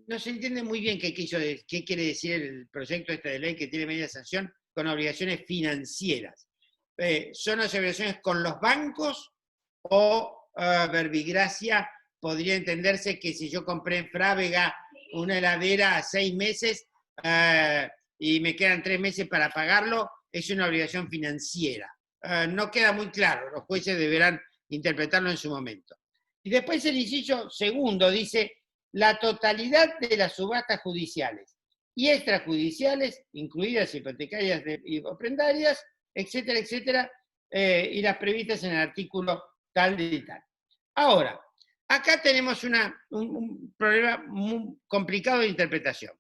No se entiende muy bien qué quiere decir el proyecto este de ley que tiene media sanción con obligaciones financieras. ¿Son las obligaciones con los bancos o, verbigracia, podría entenderse que si yo compré en Frávega una heladera a 6 meses y me quedan 3 meses para pagarlo, es una obligación financiera? No queda muy claro, los jueces deberán interpretarlo en su momento. Y después el inciso segundo dice, la totalidad de las subastas judiciales y extrajudiciales, incluidas hipotecarias y ofrendarias, etcétera, etcétera, y las previstas en el artículo tal y tal. Ahora, acá tenemos un problema muy complicado de interpretación.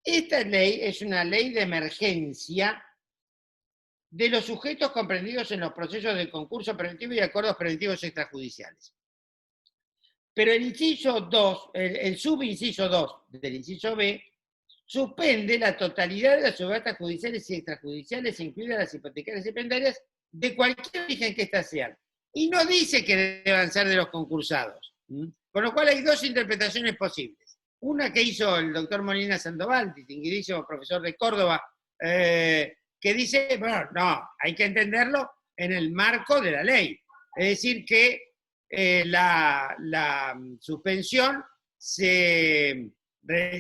Esta ley es una ley de emergencia de los sujetos comprendidos en los procesos de concurso preventivo y acuerdos preventivos extrajudiciales. Pero el inciso 2, el subinciso 2 del inciso B, suspende la totalidad de las subastas judiciales y extrajudiciales, incluidas las hipotecarias y prendaриas, de cualquier origen que éstas sean. Y no dice que deban ser de los concursados. Con lo cual hay dos interpretaciones posibles. Una que hizo el doctor Molina Sandoval, distinguidísimo profesor de Córdoba, que dice, bueno, no, hay que entenderlo en el marco de la ley. Es decir, que la suspensión se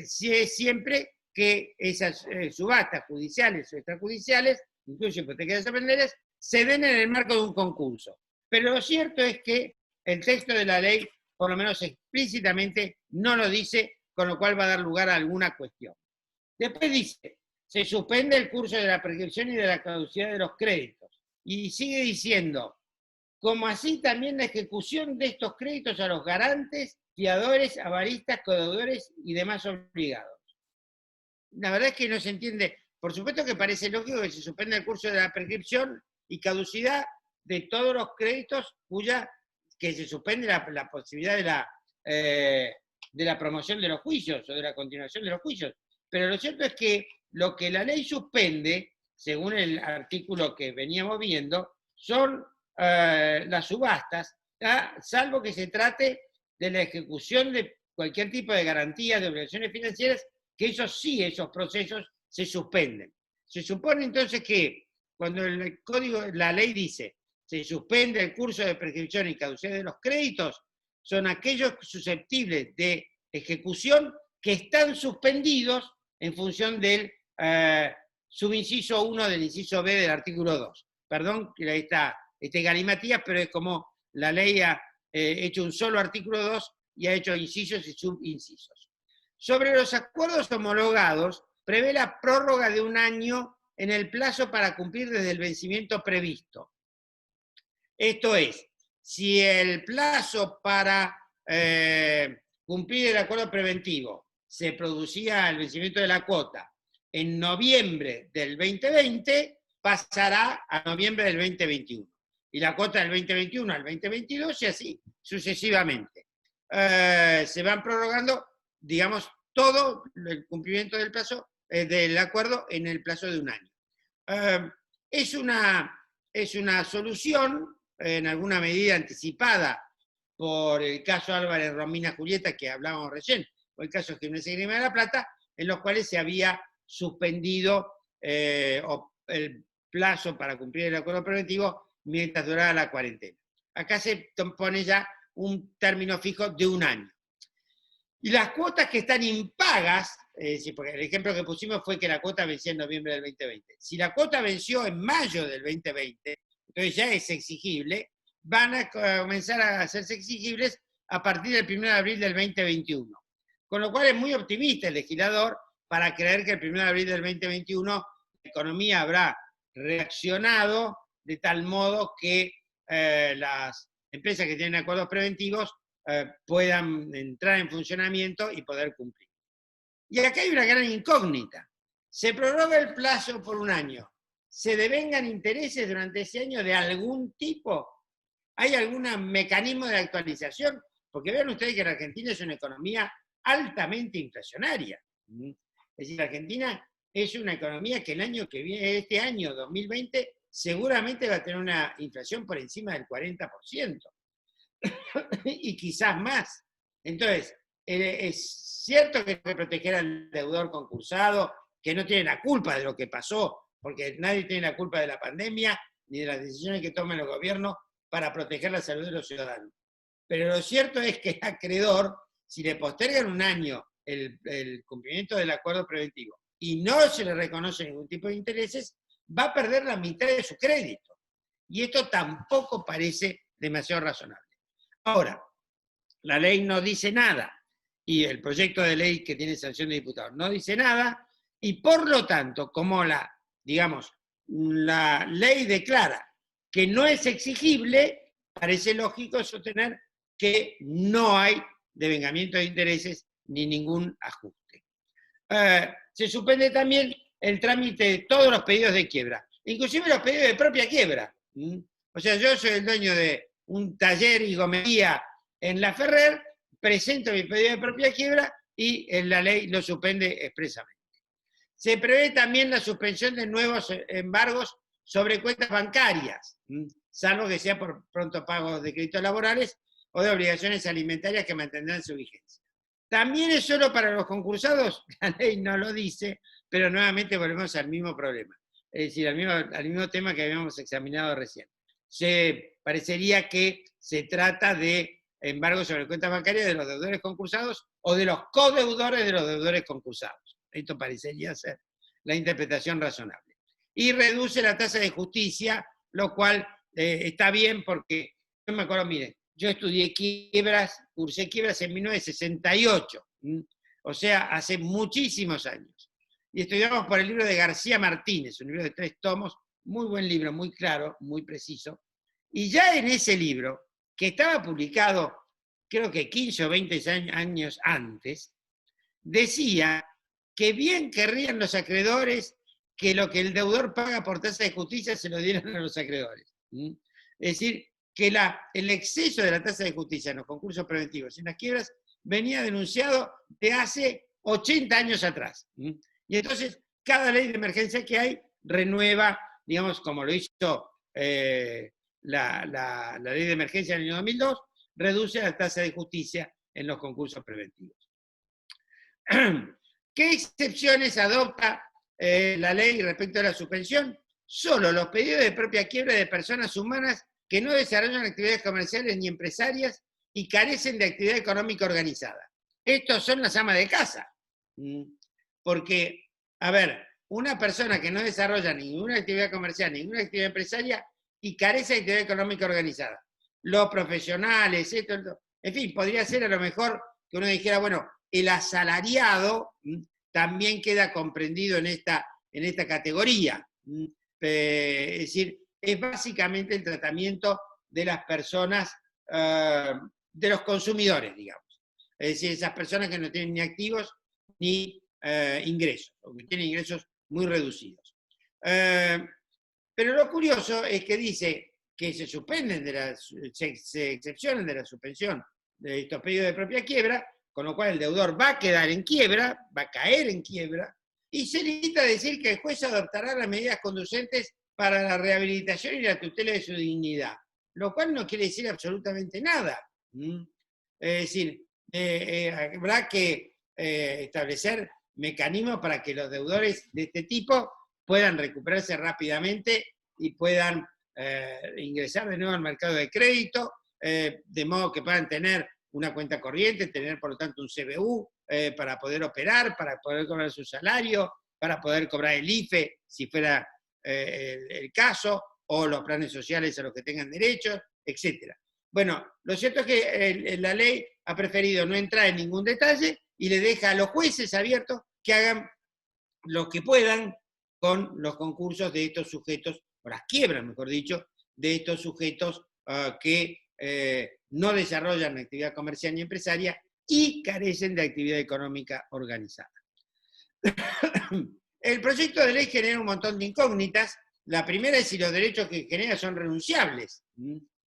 siempre que esas subastas judiciales o extrajudiciales, incluso hipotecarias y prendaриas, se den en el marco de un concurso. Pero lo cierto es que el texto de la ley, por lo menos explícitamente, no lo dice, con lo cual va a dar lugar a alguna cuestión. Después dice, se suspende el curso de la prescripción y de la caducidad de los créditos. Y sigue diciendo, como así también la ejecución de estos créditos a los garantes, fiadores, avaristas, codeudores y demás obligados. La verdad es que no se entiende. Por supuesto que parece lógico que se suspenda el curso de la prescripción y caducidad de todos los créditos que se suspende la posibilidad de la promoción de los juicios o de la continuación de los juicios. Pero lo cierto es que lo que la ley suspende, según el artículo que veníamos viendo, son las subastas, salvo que se trate de la ejecución de cualquier tipo de garantías de obligaciones financieras, que esos procesos se suspenden. Se supone entonces que cuando la ley dice se suspende el curso de prescripción y caducidad de los créditos, son aquellos susceptibles de ejecución que están suspendidos en función del subinciso 1 del inciso B del artículo 2. Perdón que está galimatías, pero es como la ley ha hecho un solo artículo 2 y ha hecho incisos y subincisos. Sobre los acuerdos homologados, prevé la prórroga de 1 año en el plazo para cumplir desde el vencimiento previsto. Esto es, si el plazo para cumplir el acuerdo preventivo se producía el vencimiento de la cuota en noviembre del 2020, pasará a noviembre del 2021. Y la cuota del 2021 al 2022 y así sucesivamente. Se van prorrogando, digamos, todo el cumplimiento del plazo del acuerdo en el plazo de 1 año. Es una solución en alguna medida anticipada por el caso Álvarez Romina Julieta que hablábamos recién, o el caso Gimnasia y Grima de la Plata, en los cuales se había suspendido el plazo para cumplir el acuerdo preventivo mientras duraba la cuarentena. Acá se pone ya un término fijo de 1 año. Y las cuotas que están impagas, porque el ejemplo que pusimos fue que la cuota vencía en noviembre del 2020. Si la cuota venció en mayo del 2020, entonces ya es exigible, van a comenzar a hacerse exigibles a partir del 1 de abril del 2021. Con lo cual es muy optimista el legislador para creer que el 1 de abril del 2021 la economía habrá reaccionado de tal modo que las empresas que tienen acuerdos preventivos puedan entrar en funcionamiento y poder cumplir. Y acá hay una gran incógnita. Se prorroga el plazo por 1 año. ¿Se devengan intereses durante ese año de algún tipo? ¿Hay algún mecanismo de actualización? Porque vean ustedes que la Argentina es una economía altamente inflacionaria. Es decir, la Argentina es una economía que el año que viene, este año 2020, seguramente va a tener una inflación por encima del 40%, y quizás más. Entonces, es cierto que hay que proteger al deudor concursado, que no tiene la culpa de lo que pasó, porque nadie tiene la culpa de la pandemia, ni de las decisiones que toman los gobiernos para proteger la salud de los ciudadanos. Pero lo cierto es que el acreedor, si le postergan un año el cumplimiento del acuerdo preventivo y no se le reconoce ningún tipo de intereses, va a perder la mitad de su crédito. Y esto tampoco parece demasiado razonable. Ahora, la ley no dice nada, y el proyecto de ley que tiene sanción de diputados no dice nada, y por lo tanto, como la ley declara que no es exigible, parece lógico sostener que no hay devengamiento de intereses ni ningún ajuste. Se suspende también el trámite de todos los pedidos de quiebra, inclusive los pedidos de propia quiebra. O sea, yo soy el dueño de un taller y gomería en La Ferrer, presento mi pedido de propia quiebra y la ley lo suspende expresamente. Se prevé también la suspensión de nuevos embargos sobre cuentas bancarias, salvo que sea por pronto pago de créditos laborales o de obligaciones alimentarias que mantendrán su vigencia. También es solo para los concursados, la ley no lo dice, pero nuevamente volvemos al mismo problema, es decir, al mismo tema que habíamos examinado recién. Parecería que se trata de embargo sobre cuentas bancarias de los deudores concursados o de los codeudores de los deudores concursados. Esto parecería ser la interpretación razonable. Y reduce la tasa de justicia, lo cual está bien porque, yo me acuerdo, miren, yo estudié quiebras, cursé quiebras en 1968, o sea, hace muchísimos años. Y estudiamos por el libro de García Martínez, un libro de 3 tomos, muy buen libro, muy claro, muy preciso. Y ya en ese libro, que estaba publicado creo que 15 o 20 años antes, decía que bien querrían los acreedores que lo que el deudor paga por tasa de justicia se lo dieran a los acreedores. Es decir, que el exceso de la tasa de justicia en los concursos preventivos y en las quiebras venía denunciado de hace 80 años atrás. Y entonces, cada ley de emergencia que hay renueva, digamos, como lo hizo la ley de emergencia en el año 2002, reduce la tasa de justicia en los concursos preventivos. ¿Qué excepciones adopta la ley respecto a la suspensión? Solo los pedidos de propia quiebra de personas humanas que no desarrollan actividades comerciales ni empresarias y carecen de actividad económica organizada. Estos son las amas de casa. Porque, a ver, una persona que no desarrolla ninguna actividad comercial, ninguna actividad empresaria y carece de actividad económica organizada. Los profesionales, esto, en fin, podría ser a lo mejor que uno dijera, bueno, el asalariado también queda comprendido en esta categoría. Es decir, es básicamente el tratamiento de las personas, de los consumidores, digamos. Es decir, esas personas que no tienen ni activos ni ingresos, o que tienen ingresos muy reducidos. Pero lo curioso es que dice que se excepcionan de la suspensión de estos pedidos de propia quiebra, con lo cual el deudor va a quedar en quiebra, va a caer en quiebra, y se limita a decir que el juez adoptará las medidas conducentes para la rehabilitación y la tutela de su dignidad, lo cual no quiere decir absolutamente nada. Es decir, habrá que establecer mecanismos para que los deudores de este tipo puedan recuperarse rápidamente y puedan ingresar de nuevo al mercado de crédito, de modo que puedan tener una cuenta corriente, tener por lo tanto un CBU para poder operar, para poder cobrar su salario, para poder cobrar el IFE si fuera el caso, o los planes sociales a los que tengan derecho, etc. Bueno, lo cierto es que la ley ha preferido no entrar en ningún detalle y le deja a los jueces abiertos que hagan lo que puedan con los concursos de estos sujetos, o las quiebras, mejor dicho, de estos sujetos que no desarrollan actividad comercial ni empresaria y carecen de actividad económica organizada. El proyecto de ley genera un montón de incógnitas. La primera es si los derechos que genera son renunciables.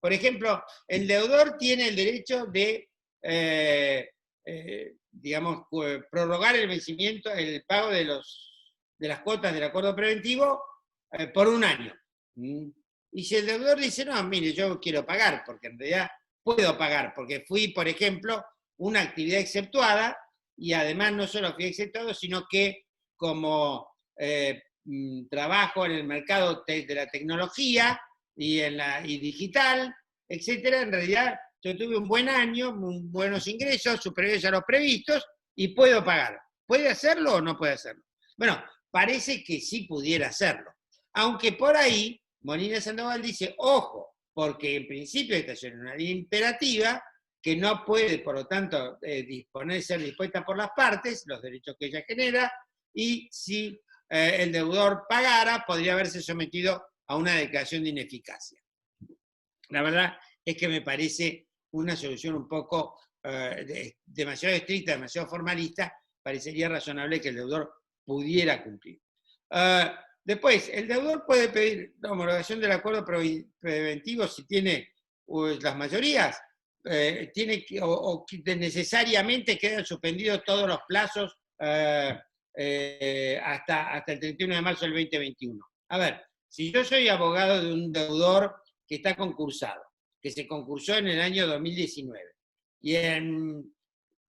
Por ejemplo, el deudor tiene el derecho de, digamos, prorrogar el vencimiento, el pago de las cuotas del acuerdo preventivo por un año. Y si el deudor dice, no, mire, yo quiero pagar, porque en realidad puedo pagar, porque fui, por ejemplo, una actividad exceptuada, y además no solo fui exceptuado, sino que como trabajo en el mercado de la tecnología y digital, etcétera, en realidad yo tuve un buen año, buenos ingresos, superiores a los previstos, y puedo pagar. ¿Puede hacerlo o no puede hacerlo? Bueno, parece que sí pudiera hacerlo. Aunque por ahí, Molina Sandoval dice, ojo, porque en principio esta es una ley imperativa que no puede, por lo tanto, ser dispuesta por las partes, los derechos que ella genera, y si el deudor pagara, podría haberse sometido a una declaración de ineficacia. La verdad es que me parece una solución un poco demasiado estricta, demasiado formalista. Parecería razonable que el deudor pudiera cumplir. Después, el deudor puede pedir la homologación del acuerdo preventivo si tiene las mayorías, que necesariamente quedan suspendidos todos los plazos hasta el 31 de marzo del 2021. A ver, si yo soy abogado de un deudor que está concursado, que se concursó en el año 2019, y en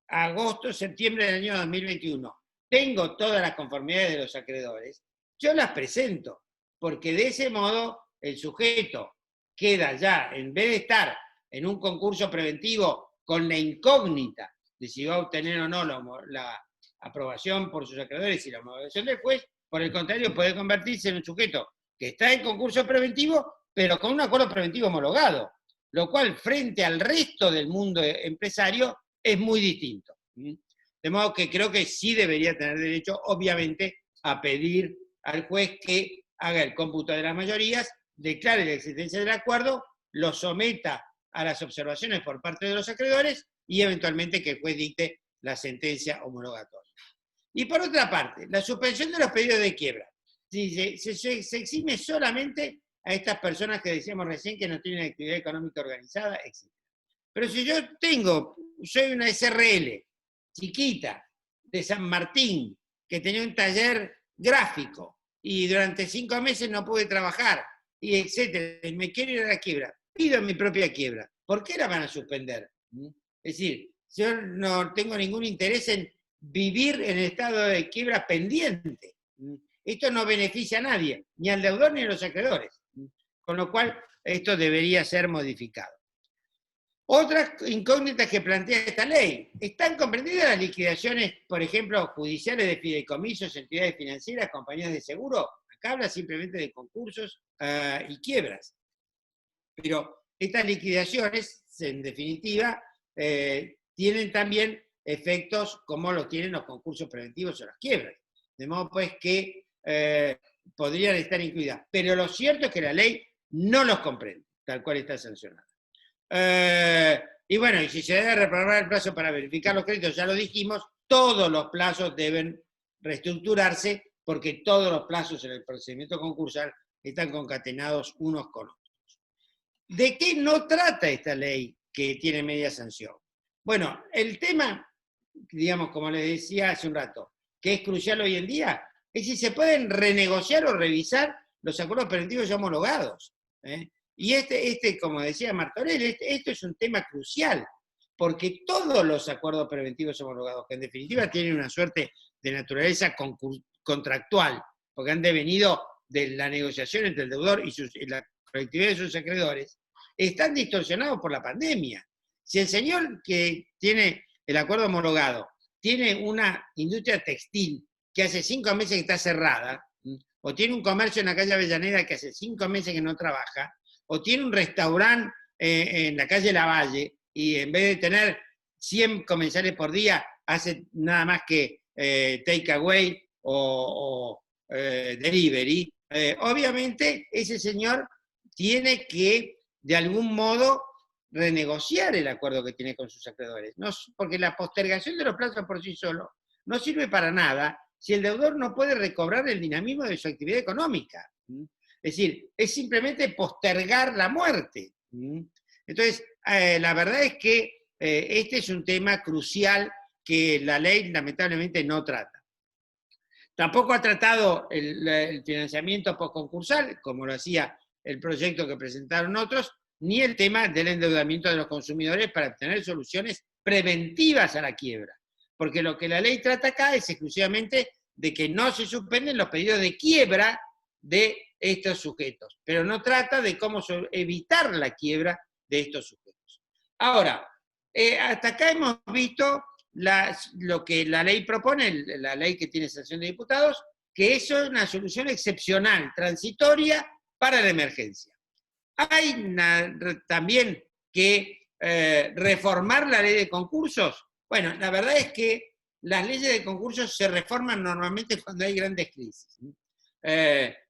agosto, septiembre del año 2021, tengo todas las conformidades de los acreedores, yo las presento, porque de ese modo el sujeto queda ya, en vez de estar en un concurso preventivo con la incógnita de si va a obtener o no la aprobación por sus acreedores y la homologación del juez, por el contrario puede convertirse en un sujeto que está en concurso preventivo, pero con un acuerdo preventivo homologado, lo cual frente al resto del mundo empresario es muy distinto. De modo que creo que sí debería tener derecho, obviamente, a pedir al juez que haga el cómputo de las mayorías, declare la existencia del acuerdo, lo someta a las observaciones por parte de los acreedores y eventualmente que el juez dicte la sentencia homologatoria. Y por otra parte, la suspensión de los pedidos de quiebra. Si se exime solamente a estas personas que decíamos recién que no tienen actividad económica organizada, etc. Pero si yo soy una SRL chiquita de San Martín, que tenía un taller gráfico y durante 5 meses no pude trabajar, y etcétera, y me quiero ir a la quiebra, pido mi propia quiebra, ¿por qué la van a suspender? Es decir, yo no tengo ningún interés en vivir en estado de quiebra pendiente. Esto no beneficia a nadie, ni al deudor ni a los acreedores. Con lo cual, esto debería ser modificado. Otras incógnitas que plantea esta ley. ¿Están comprendidas las liquidaciones, por ejemplo, judiciales de fideicomisos, entidades financieras, compañías de seguro? Acá habla simplemente de concursos y quiebras. Pero estas liquidaciones, en definitiva, tienen también efectos como los tienen los concursos preventivos o las quiebras. De modo pues que podrían estar incluidas. Pero lo cierto es que la ley no los comprende, tal cual está sancionada. Y bueno, y si se debe reprogramar el plazo para verificar los créditos, ya lo dijimos, todos los plazos deben reestructurarse porque todos los plazos en el procedimiento concursal están concatenados unos con otros. ¿De qué no trata esta ley que tiene media sanción? Bueno, el tema, digamos, como les decía hace un rato, que es crucial hoy en día, es si se pueden renegociar o revisar los acuerdos preventivos ya homologados. Y como decía Martorell, esto es un tema crucial, porque todos los acuerdos preventivos homologados, que en definitiva tienen una suerte de naturaleza contractual, porque han devenido de la negociación entre el deudor y la colectividad de sus acreedores, están distorsionados por la pandemia. Si el señor que tiene el acuerdo homologado tiene una industria textil que hace 5 meses que está cerrada, o tiene un comercio en la calle Avellaneda que hace 5 meses que no trabaja, o tiene un restaurante en la calle Lavalle, y en vez de tener 100 comensales por día, hace nada más que take away o delivery, obviamente ese señor tiene que, de algún modo, renegociar el acuerdo que tiene con sus acreedores. No, porque la postergación de los plazos por sí solo no sirve para nada si el deudor no puede recobrar el dinamismo de su actividad económica. Es decir, es simplemente postergar la muerte. Entonces, la verdad es que este es un tema crucial que la ley lamentablemente no trata. Tampoco ha tratado el financiamiento postconcursal, como lo hacía el proyecto que presentaron otros, ni el tema del endeudamiento de los consumidores para obtener soluciones preventivas a la quiebra. Porque lo que la ley trata acá es exclusivamente de que no se suspenden los pedidos de quiebra de estos sujetos, pero no trata de cómo evitar la quiebra de estos sujetos. Ahora, hasta acá hemos visto lo que la ley propone, la ley que tiene sanción de diputados, que eso es una solución excepcional, transitoria para la emergencia. Hay también que reformar la ley de concursos. Bueno, la verdad es que las leyes de concursos se reforman normalmente cuando hay grandes crisis.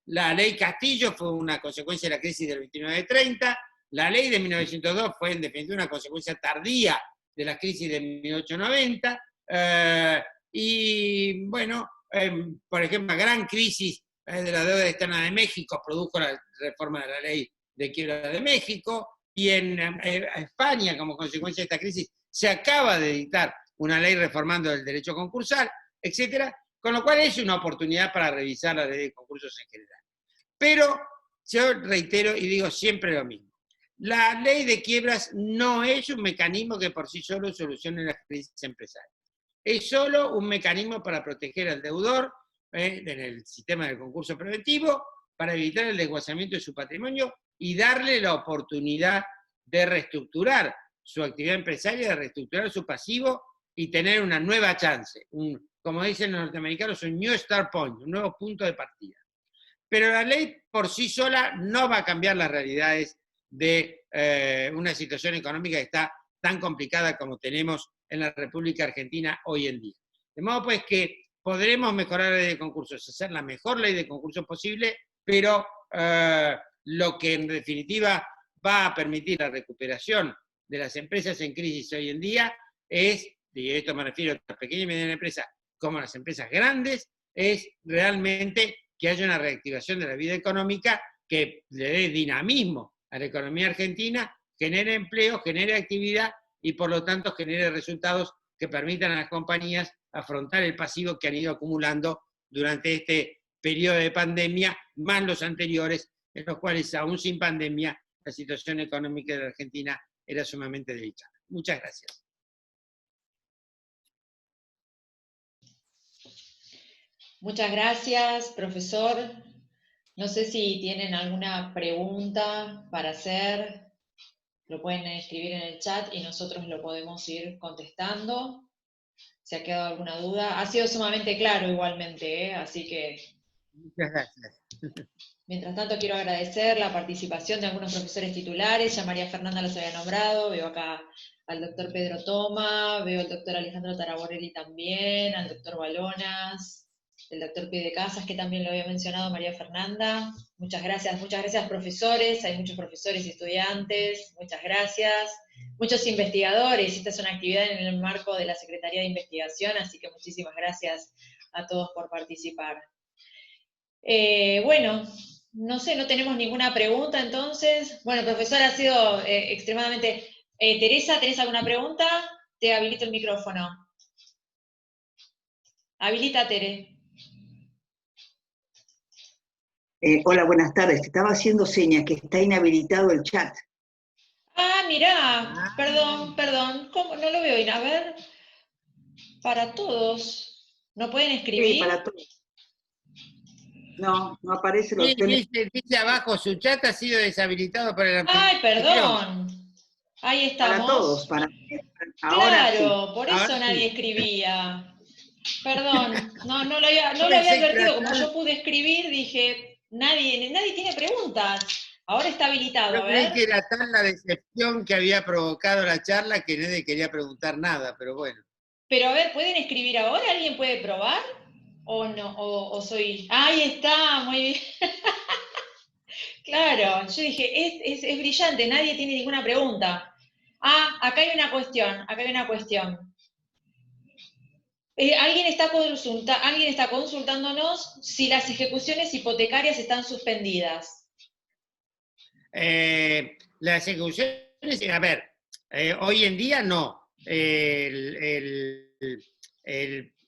La ley Castillo fue una consecuencia de la crisis del 29-30, la ley de 1902 fue en definitiva una consecuencia tardía de la crisis de 1890, y bueno, por ejemplo, la gran crisis de la deuda externa de México produjo la reforma de la ley de quiebra de México, y en España, como consecuencia de esta crisis, se acaba de dictar una ley reformando el derecho concursal, etcétera, con lo cual es una oportunidad para revisar la ley de concursos en general. Pero yo reitero y digo siempre lo mismo. La ley de quiebras no es un mecanismo que por sí solo solucione las crisis empresariales. Es solo un mecanismo para proteger al deudor en el sistema del concurso preventivo, para evitar el desguazamiento de su patrimonio y darle la oportunidad de reestructurar su actividad empresaria, de reestructurar su pasivo y tener una nueva chance, como dicen los norteamericanos, un new start point, un nuevo punto de partida. Pero la ley por sí sola no va a cambiar las realidades de una situación económica que está tan complicada como tenemos en la República Argentina hoy en día. De modo pues que podremos mejorar la ley de concursos, hacer la mejor ley de concursos posible, pero lo que en definitiva va a permitir la recuperación de las empresas en crisis hoy en día es, y a esto me refiero a las pequeñas y medianas empresas como a las empresas grandes, es realmente que haya una reactivación de la vida económica que le dé dinamismo a la economía argentina, genere empleo, genere actividad y por lo tanto genere resultados que permitan a las compañías afrontar el pasivo que han ido acumulando durante este periodo de pandemia, más los anteriores, en los cuales aún sin pandemia la situación económica de la Argentina era sumamente delicada. Muchas gracias.
Muchas gracias, profesor. No sé si tienen alguna pregunta para hacer, lo pueden escribir en el chat y nosotros lo podemos ir contestando. Si ha quedado alguna duda. Ha sido sumamente claro igualmente, ¿eh? Así que...
Muchas gracias.
Mientras tanto, quiero agradecer la participación de algunos profesores titulares. Ya María Fernanda los había nombrado, veo acá al doctor Pedro Toma, veo al doctor Alejandro Taraborelli también, al doctor Balonas, el doctor Pide Casas, que también lo había mencionado María Fernanda. Muchas gracias profesores, hay muchos profesores y estudiantes, muchas gracias. Muchos investigadores, esta es una actividad en el marco de la Secretaría de Investigación, así que muchísimas gracias a todos por participar. Bueno, no sé, no tenemos ninguna pregunta entonces. Bueno, profesor, ha sido extremadamente... Teresa, ¿tenés alguna pregunta? Te habilito el micrófono. Habilita, Tere.
Hola, buenas tardes. Te estaba haciendo señas que está inhabilitado el chat.
Ah, mirá, perdón. ¿Cómo? No lo veo. A ver, para todos. ¿No pueden escribir?
Sí, para todos. No, no aparece la opción.
Dice abajo, su chat ha sido deshabilitado para el...
Ay, perdón. Ahí estamos.
Para todos,
Ahora claro,
sí.
por eso
Ahora
nadie
sí.
escribía. Perdón, no lo había advertido. Como yo pude escribir, dije, nadie tiene preguntas. Ahora está habilitado,
Yo
a
creí
ver.
que era tal la decepción que había provocado la charla que nadie quería preguntar nada, pero bueno.
Pero a ver, ¿pueden escribir ahora? ¿Alguien puede probar? ¿O no? ¿O soy...? Ahí está, muy bien. Claro, yo dije, es brillante, nadie tiene ninguna pregunta. Ah, acá hay una cuestión. Alguien está consultándonos si las ejecuciones hipotecarias están suspendidas.
Las ejecuciones, a ver, hoy en día no.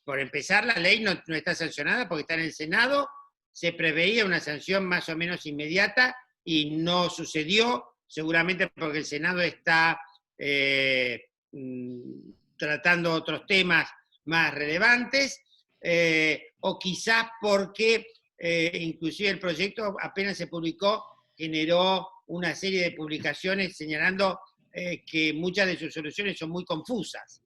Por empezar, la ley no está sancionada porque está en el Senado. Se preveía una sanción más o menos inmediata y no sucedió, seguramente porque el Senado está tratando otros temas más relevantes, o quizás porque inclusive el proyecto apenas se publicó, generó una serie de publicaciones señalando que muchas de sus soluciones son muy confusas.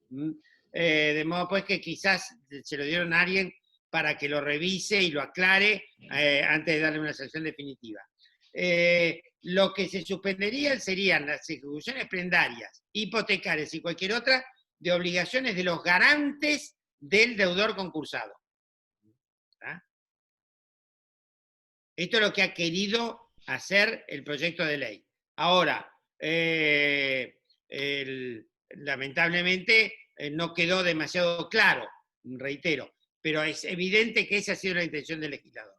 De modo pues que quizás se lo dieron a alguien para que lo revise y lo aclare antes de darle una sanción definitiva. Lo que se suspendería serían las ejecuciones prendarias, hipotecarias y cualquier otra de obligaciones de los garantes del deudor concursado. ¿Ah? Esto es lo que ha querido hacer el proyecto de ley. Ahora, lamentablemente no quedó demasiado claro, reitero, pero es evidente que esa ha sido la intención del legislador.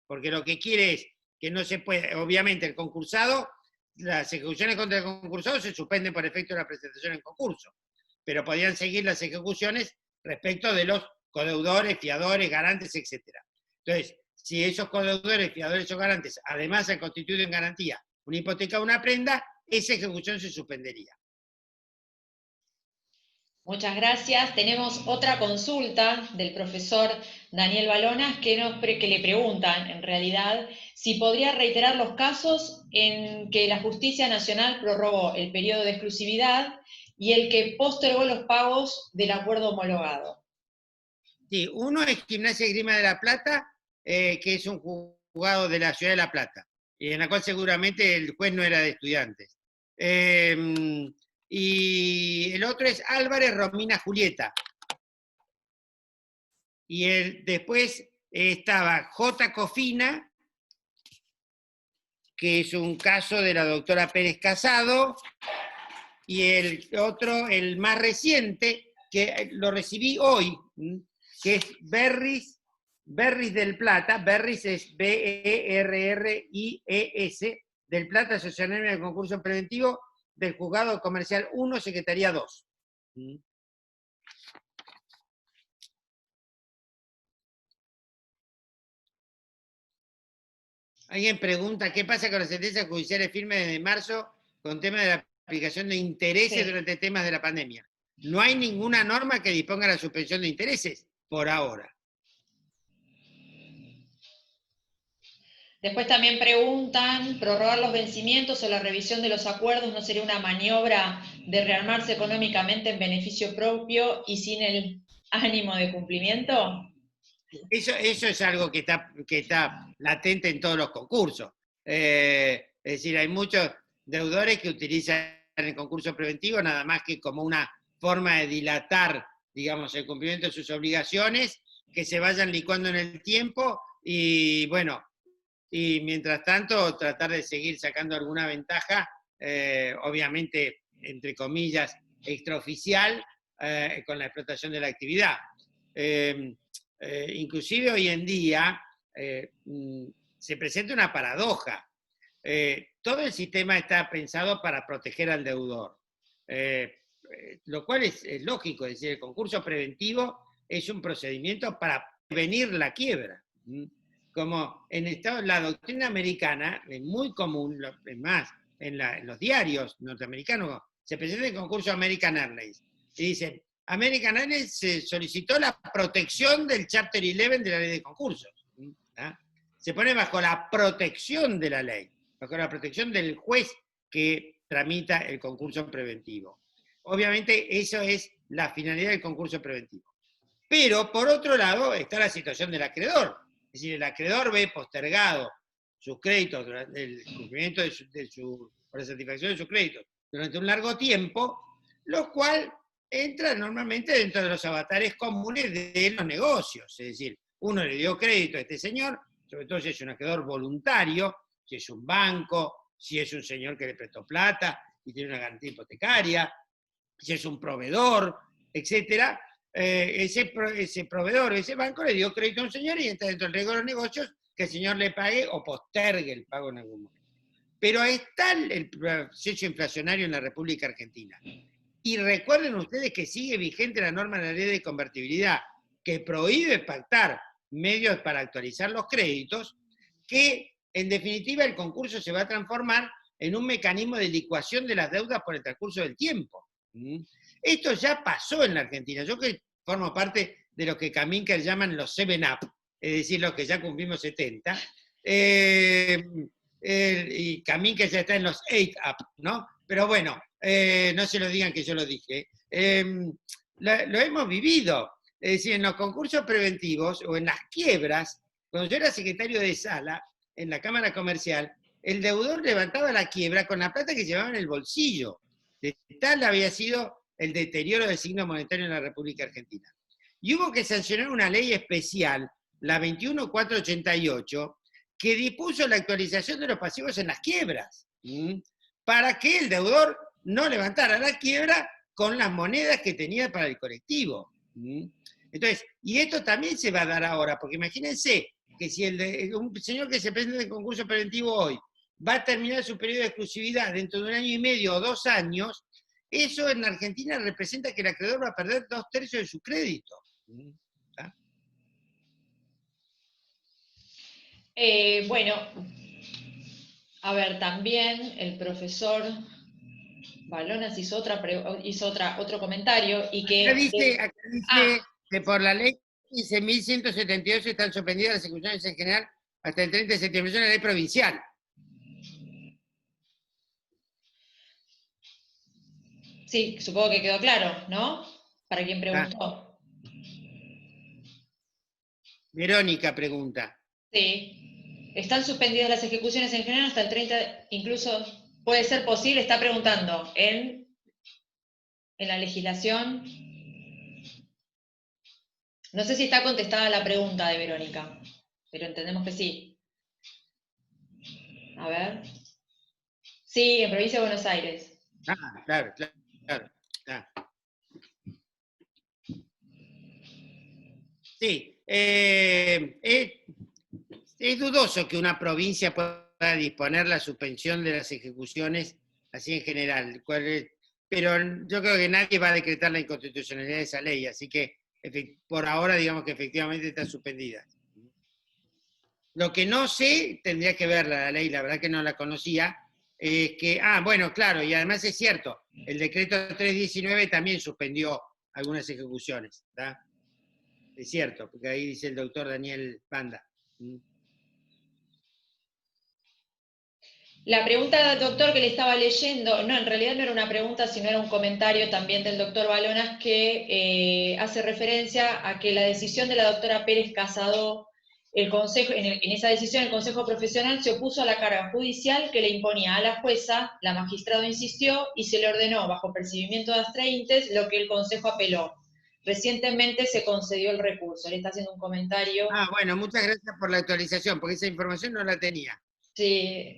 Porque lo que quiere es que no se puede, obviamente el concursado, las ejecuciones contra el concursado se suspenden por efecto de la presentación en concurso, pero podían seguir las ejecuciones respecto de los codeudores, fiadores, garantes, etc. Entonces, si esos codeudores, fiadores o garantes además han constituido en garantía una hipoteca o una prenda, esa ejecución se suspendería.
Muchas gracias. Tenemos otra consulta del profesor Daniel Balonas que le preguntan, en realidad, si podría reiterar los casos en que la Justicia Nacional prorrogó el periodo de exclusividad y el que postergó los pagos del acuerdo homologado.
Sí, uno es Gimnasia y Esgrima de La Plata, que es un juzgado de la ciudad de La Plata, y en la cual seguramente el juez no era de estudiantes. Y el otro es Álvarez Romina Julieta. Y después estaba J. Cofina, que es un caso de la doctora Pérez Casado, y el otro, el más reciente, que lo recibí hoy, que es Berris del Plata. Berris es B-E-R-R-I-E-S, del Plata, Asociación de Concurso Preventivo, del Juzgado Comercial 1, Secretaría 2. Alguien pregunta, ¿qué pasa con las sentencias judiciales firmes desde marzo con temas de la aplicación de intereses durante temas de la pandemia? No hay ninguna norma que disponga la suspensión de intereses, por ahora.
Después también preguntan, ¿prorrogar los vencimientos o la revisión de los acuerdos no sería una maniobra de rearmarse económicamente en beneficio propio y sin el ánimo de cumplimiento?
Eso es algo que está latente en todos los concursos. Es decir, hay muchos deudores que utilizan el concurso preventivo nada más que como una forma de dilatar, digamos, el cumplimiento de sus obligaciones, que se vayan licuando en el tiempo y, bueno, y mientras tanto tratar de seguir sacando alguna ventaja, obviamente, entre comillas, extraoficial, con la explotación de la actividad. Inclusive hoy en día se presenta una paradoja. Todo el sistema está pensado para proteger al deudor, lo cual es lógico, es decir, el concurso preventivo es un procedimiento para prevenir la quiebra. Como en la doctrina americana, es muy común, es más, en los diarios norteamericanos, se presenta el concurso American Airlines y dicen, American Airlines se solicitó la protección del Chapter 11 de la ley de concursos. ¿Ah? Se pone bajo la protección de la ley, bajo la protección del juez que tramita el concurso preventivo. Obviamente, eso es la finalidad del concurso preventivo. Pero, por otro lado, está la situación del acreedor. Es decir, el acreedor ve postergado sus créditos, el cumplimiento por la satisfacción de sus créditos durante un largo tiempo, lo cual entra normalmente dentro de los avatares comunes de los negocios. Es decir, uno le dio crédito a este señor, sobre todo si es un acreedor voluntario, si es un banco, si es un señor que le prestó plata y tiene una garantía hipotecaria, si es un proveedor, etc. Ese proveedor, ese banco le dio crédito a un señor y entra dentro del riesgo de los negocios que el señor le pague o postergue el pago en algún momento. Pero está el proceso inflacionario en la República Argentina. Y recuerden ustedes que sigue vigente la norma de la ley de convertibilidad que prohíbe pactar medios para actualizar los créditos, que en definitiva el concurso se va a transformar en un mecanismo de licuación de las deudas por el transcurso del tiempo. Esto ya pasó en la Argentina. Yo que formo parte de lo que Kaminker llaman los 7-up, es decir, los que ya cumplimos 70, y Kaminker ya está en los 8-up, ¿no? Pero bueno, no se lo digan que yo lo dije. Lo hemos vivido. Es decir, en los concursos preventivos o en las quiebras, cuando yo era secretario de sala en la Cámara Comercial, el deudor levantaba la quiebra con la plata que llevaba en el bolsillo. De tal había sido el deterioro del signo monetario en la República Argentina. Y hubo que sancionar una ley especial, la 21488, que dispuso la actualización de los pasivos en las quiebras, para que el deudor no levantara la quiebra con las monedas que tenía para el colectivo. Entonces, y esto también se va a dar ahora, porque imagínense que si un señor que se presenta en concurso preventivo hoy va a terminar su periodo de exclusividad dentro de 1 año y medio o 2 años, eso en Argentina representa que el acreedor va a perder 2/3 de su crédito. ¿Ah?
Bueno, a ver, también el profesor Balonas hizo otro comentario y que...
Acá dice que por la ley 15.178 están suspendidas las ejecuciones en general hasta el 30 de septiembre. Es una ley provincial.
Sí, supongo que quedó claro, ¿no? Para quien preguntó.
Verónica pregunta.
Sí. Están suspendidas las ejecuciones en general hasta el 30, incluso puede ser posible, está preguntando, en la legislación. No sé si está contestada la pregunta de Verónica, pero entendemos que sí. A ver. Sí, en Provincia de Buenos Aires.
Claro. Sí, es dudoso que una provincia pueda disponer la suspensión de las ejecuciones así en general, pero yo creo que nadie va a decretar la inconstitucionalidad de esa ley, así que por ahora digamos que efectivamente está suspendida. Lo que no sé, tendría que verla la ley, la verdad que no la conocía, es que, bueno, claro, y además es cierto, el decreto 319 también suspendió algunas ejecuciones, ¿verdad? Es cierto, porque ahí dice el doctor Daniel Panda.
La pregunta, doctor, que le estaba leyendo, no, en realidad no era una pregunta, sino era un comentario también del doctor Balonas que hace referencia a que la decisión de la doctora Pérez Casado, el consejo, en esa decisión el Consejo Profesional se opuso a la carga judicial que le imponía a la jueza, la magistrado insistió y se le ordenó bajo percibimiento de astraíntes, lo que el Consejo apeló. Recientemente se concedió el recurso. Le está haciendo un comentario.
Bueno, muchas gracias por la actualización, porque esa información no la tenía.
Sí,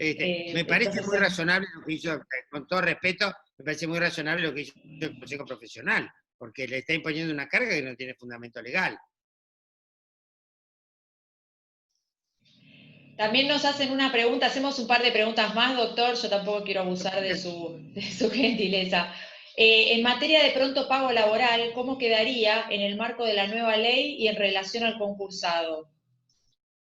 me parece muy razonable lo que hizo, con todo respeto, me parece muy razonable lo que hizo el Consejo Profesional, porque le está imponiendo una carga que no tiene fundamento legal.
También nos hacen una pregunta, hacemos un par de preguntas más, doctor, yo tampoco quiero abusar de su gentileza. En materia de pronto pago laboral, ¿cómo quedaría en el marco de la nueva ley y en relación al concursado?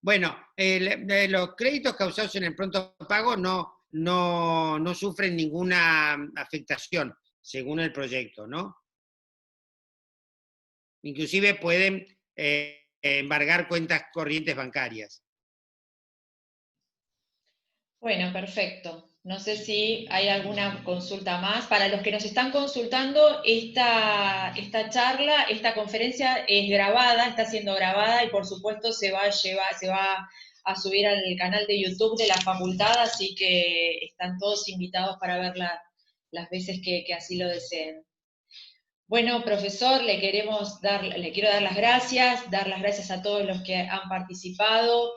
Bueno, los créditos causados en el pronto pago no sufren ninguna afectación, según el proyecto, ¿no? Inclusive pueden embargar cuentas corrientes bancarias.
Bueno, perfecto. No sé si hay alguna consulta más. Para los que nos están consultando, esta charla, esta conferencia es grabada, está siendo grabada y por supuesto se va a subir al canal de YouTube de la facultad, así que están todos invitados para verla las veces que así lo deseen. Bueno, profesor, le quiero dar las gracias a todos los que han participado.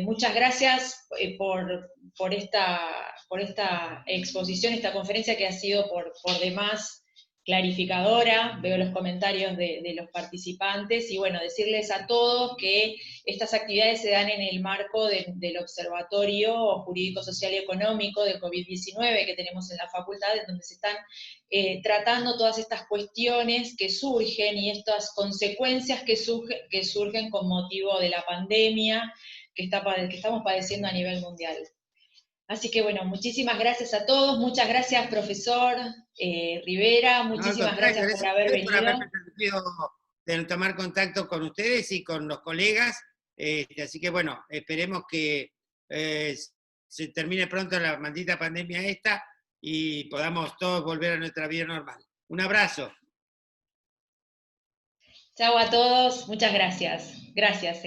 Muchas gracias por esta exposición, esta conferencia que ha sido por demás clarificadora. Veo los comentarios de los participantes y bueno, decirles a todos que estas actividades se dan en el marco del Observatorio Jurídico, Social y Económico de COVID-19 que tenemos en la facultad, en donde se están tratando todas estas cuestiones que surgen y estas consecuencias que surgen con motivo de la pandemia, que estamos padeciendo a nivel mundial. Así que bueno, muchísimas gracias a todos, muchas gracias profesor Rivera, muchísimas gracias por haber venido. Por haberme
permitido de tomar contacto con ustedes y con los colegas, así que bueno, esperemos que se termine pronto la maldita pandemia esta y podamos todos volver a nuestra vida normal. Un abrazo.
Chao a todos, muchas gracias. Gracias.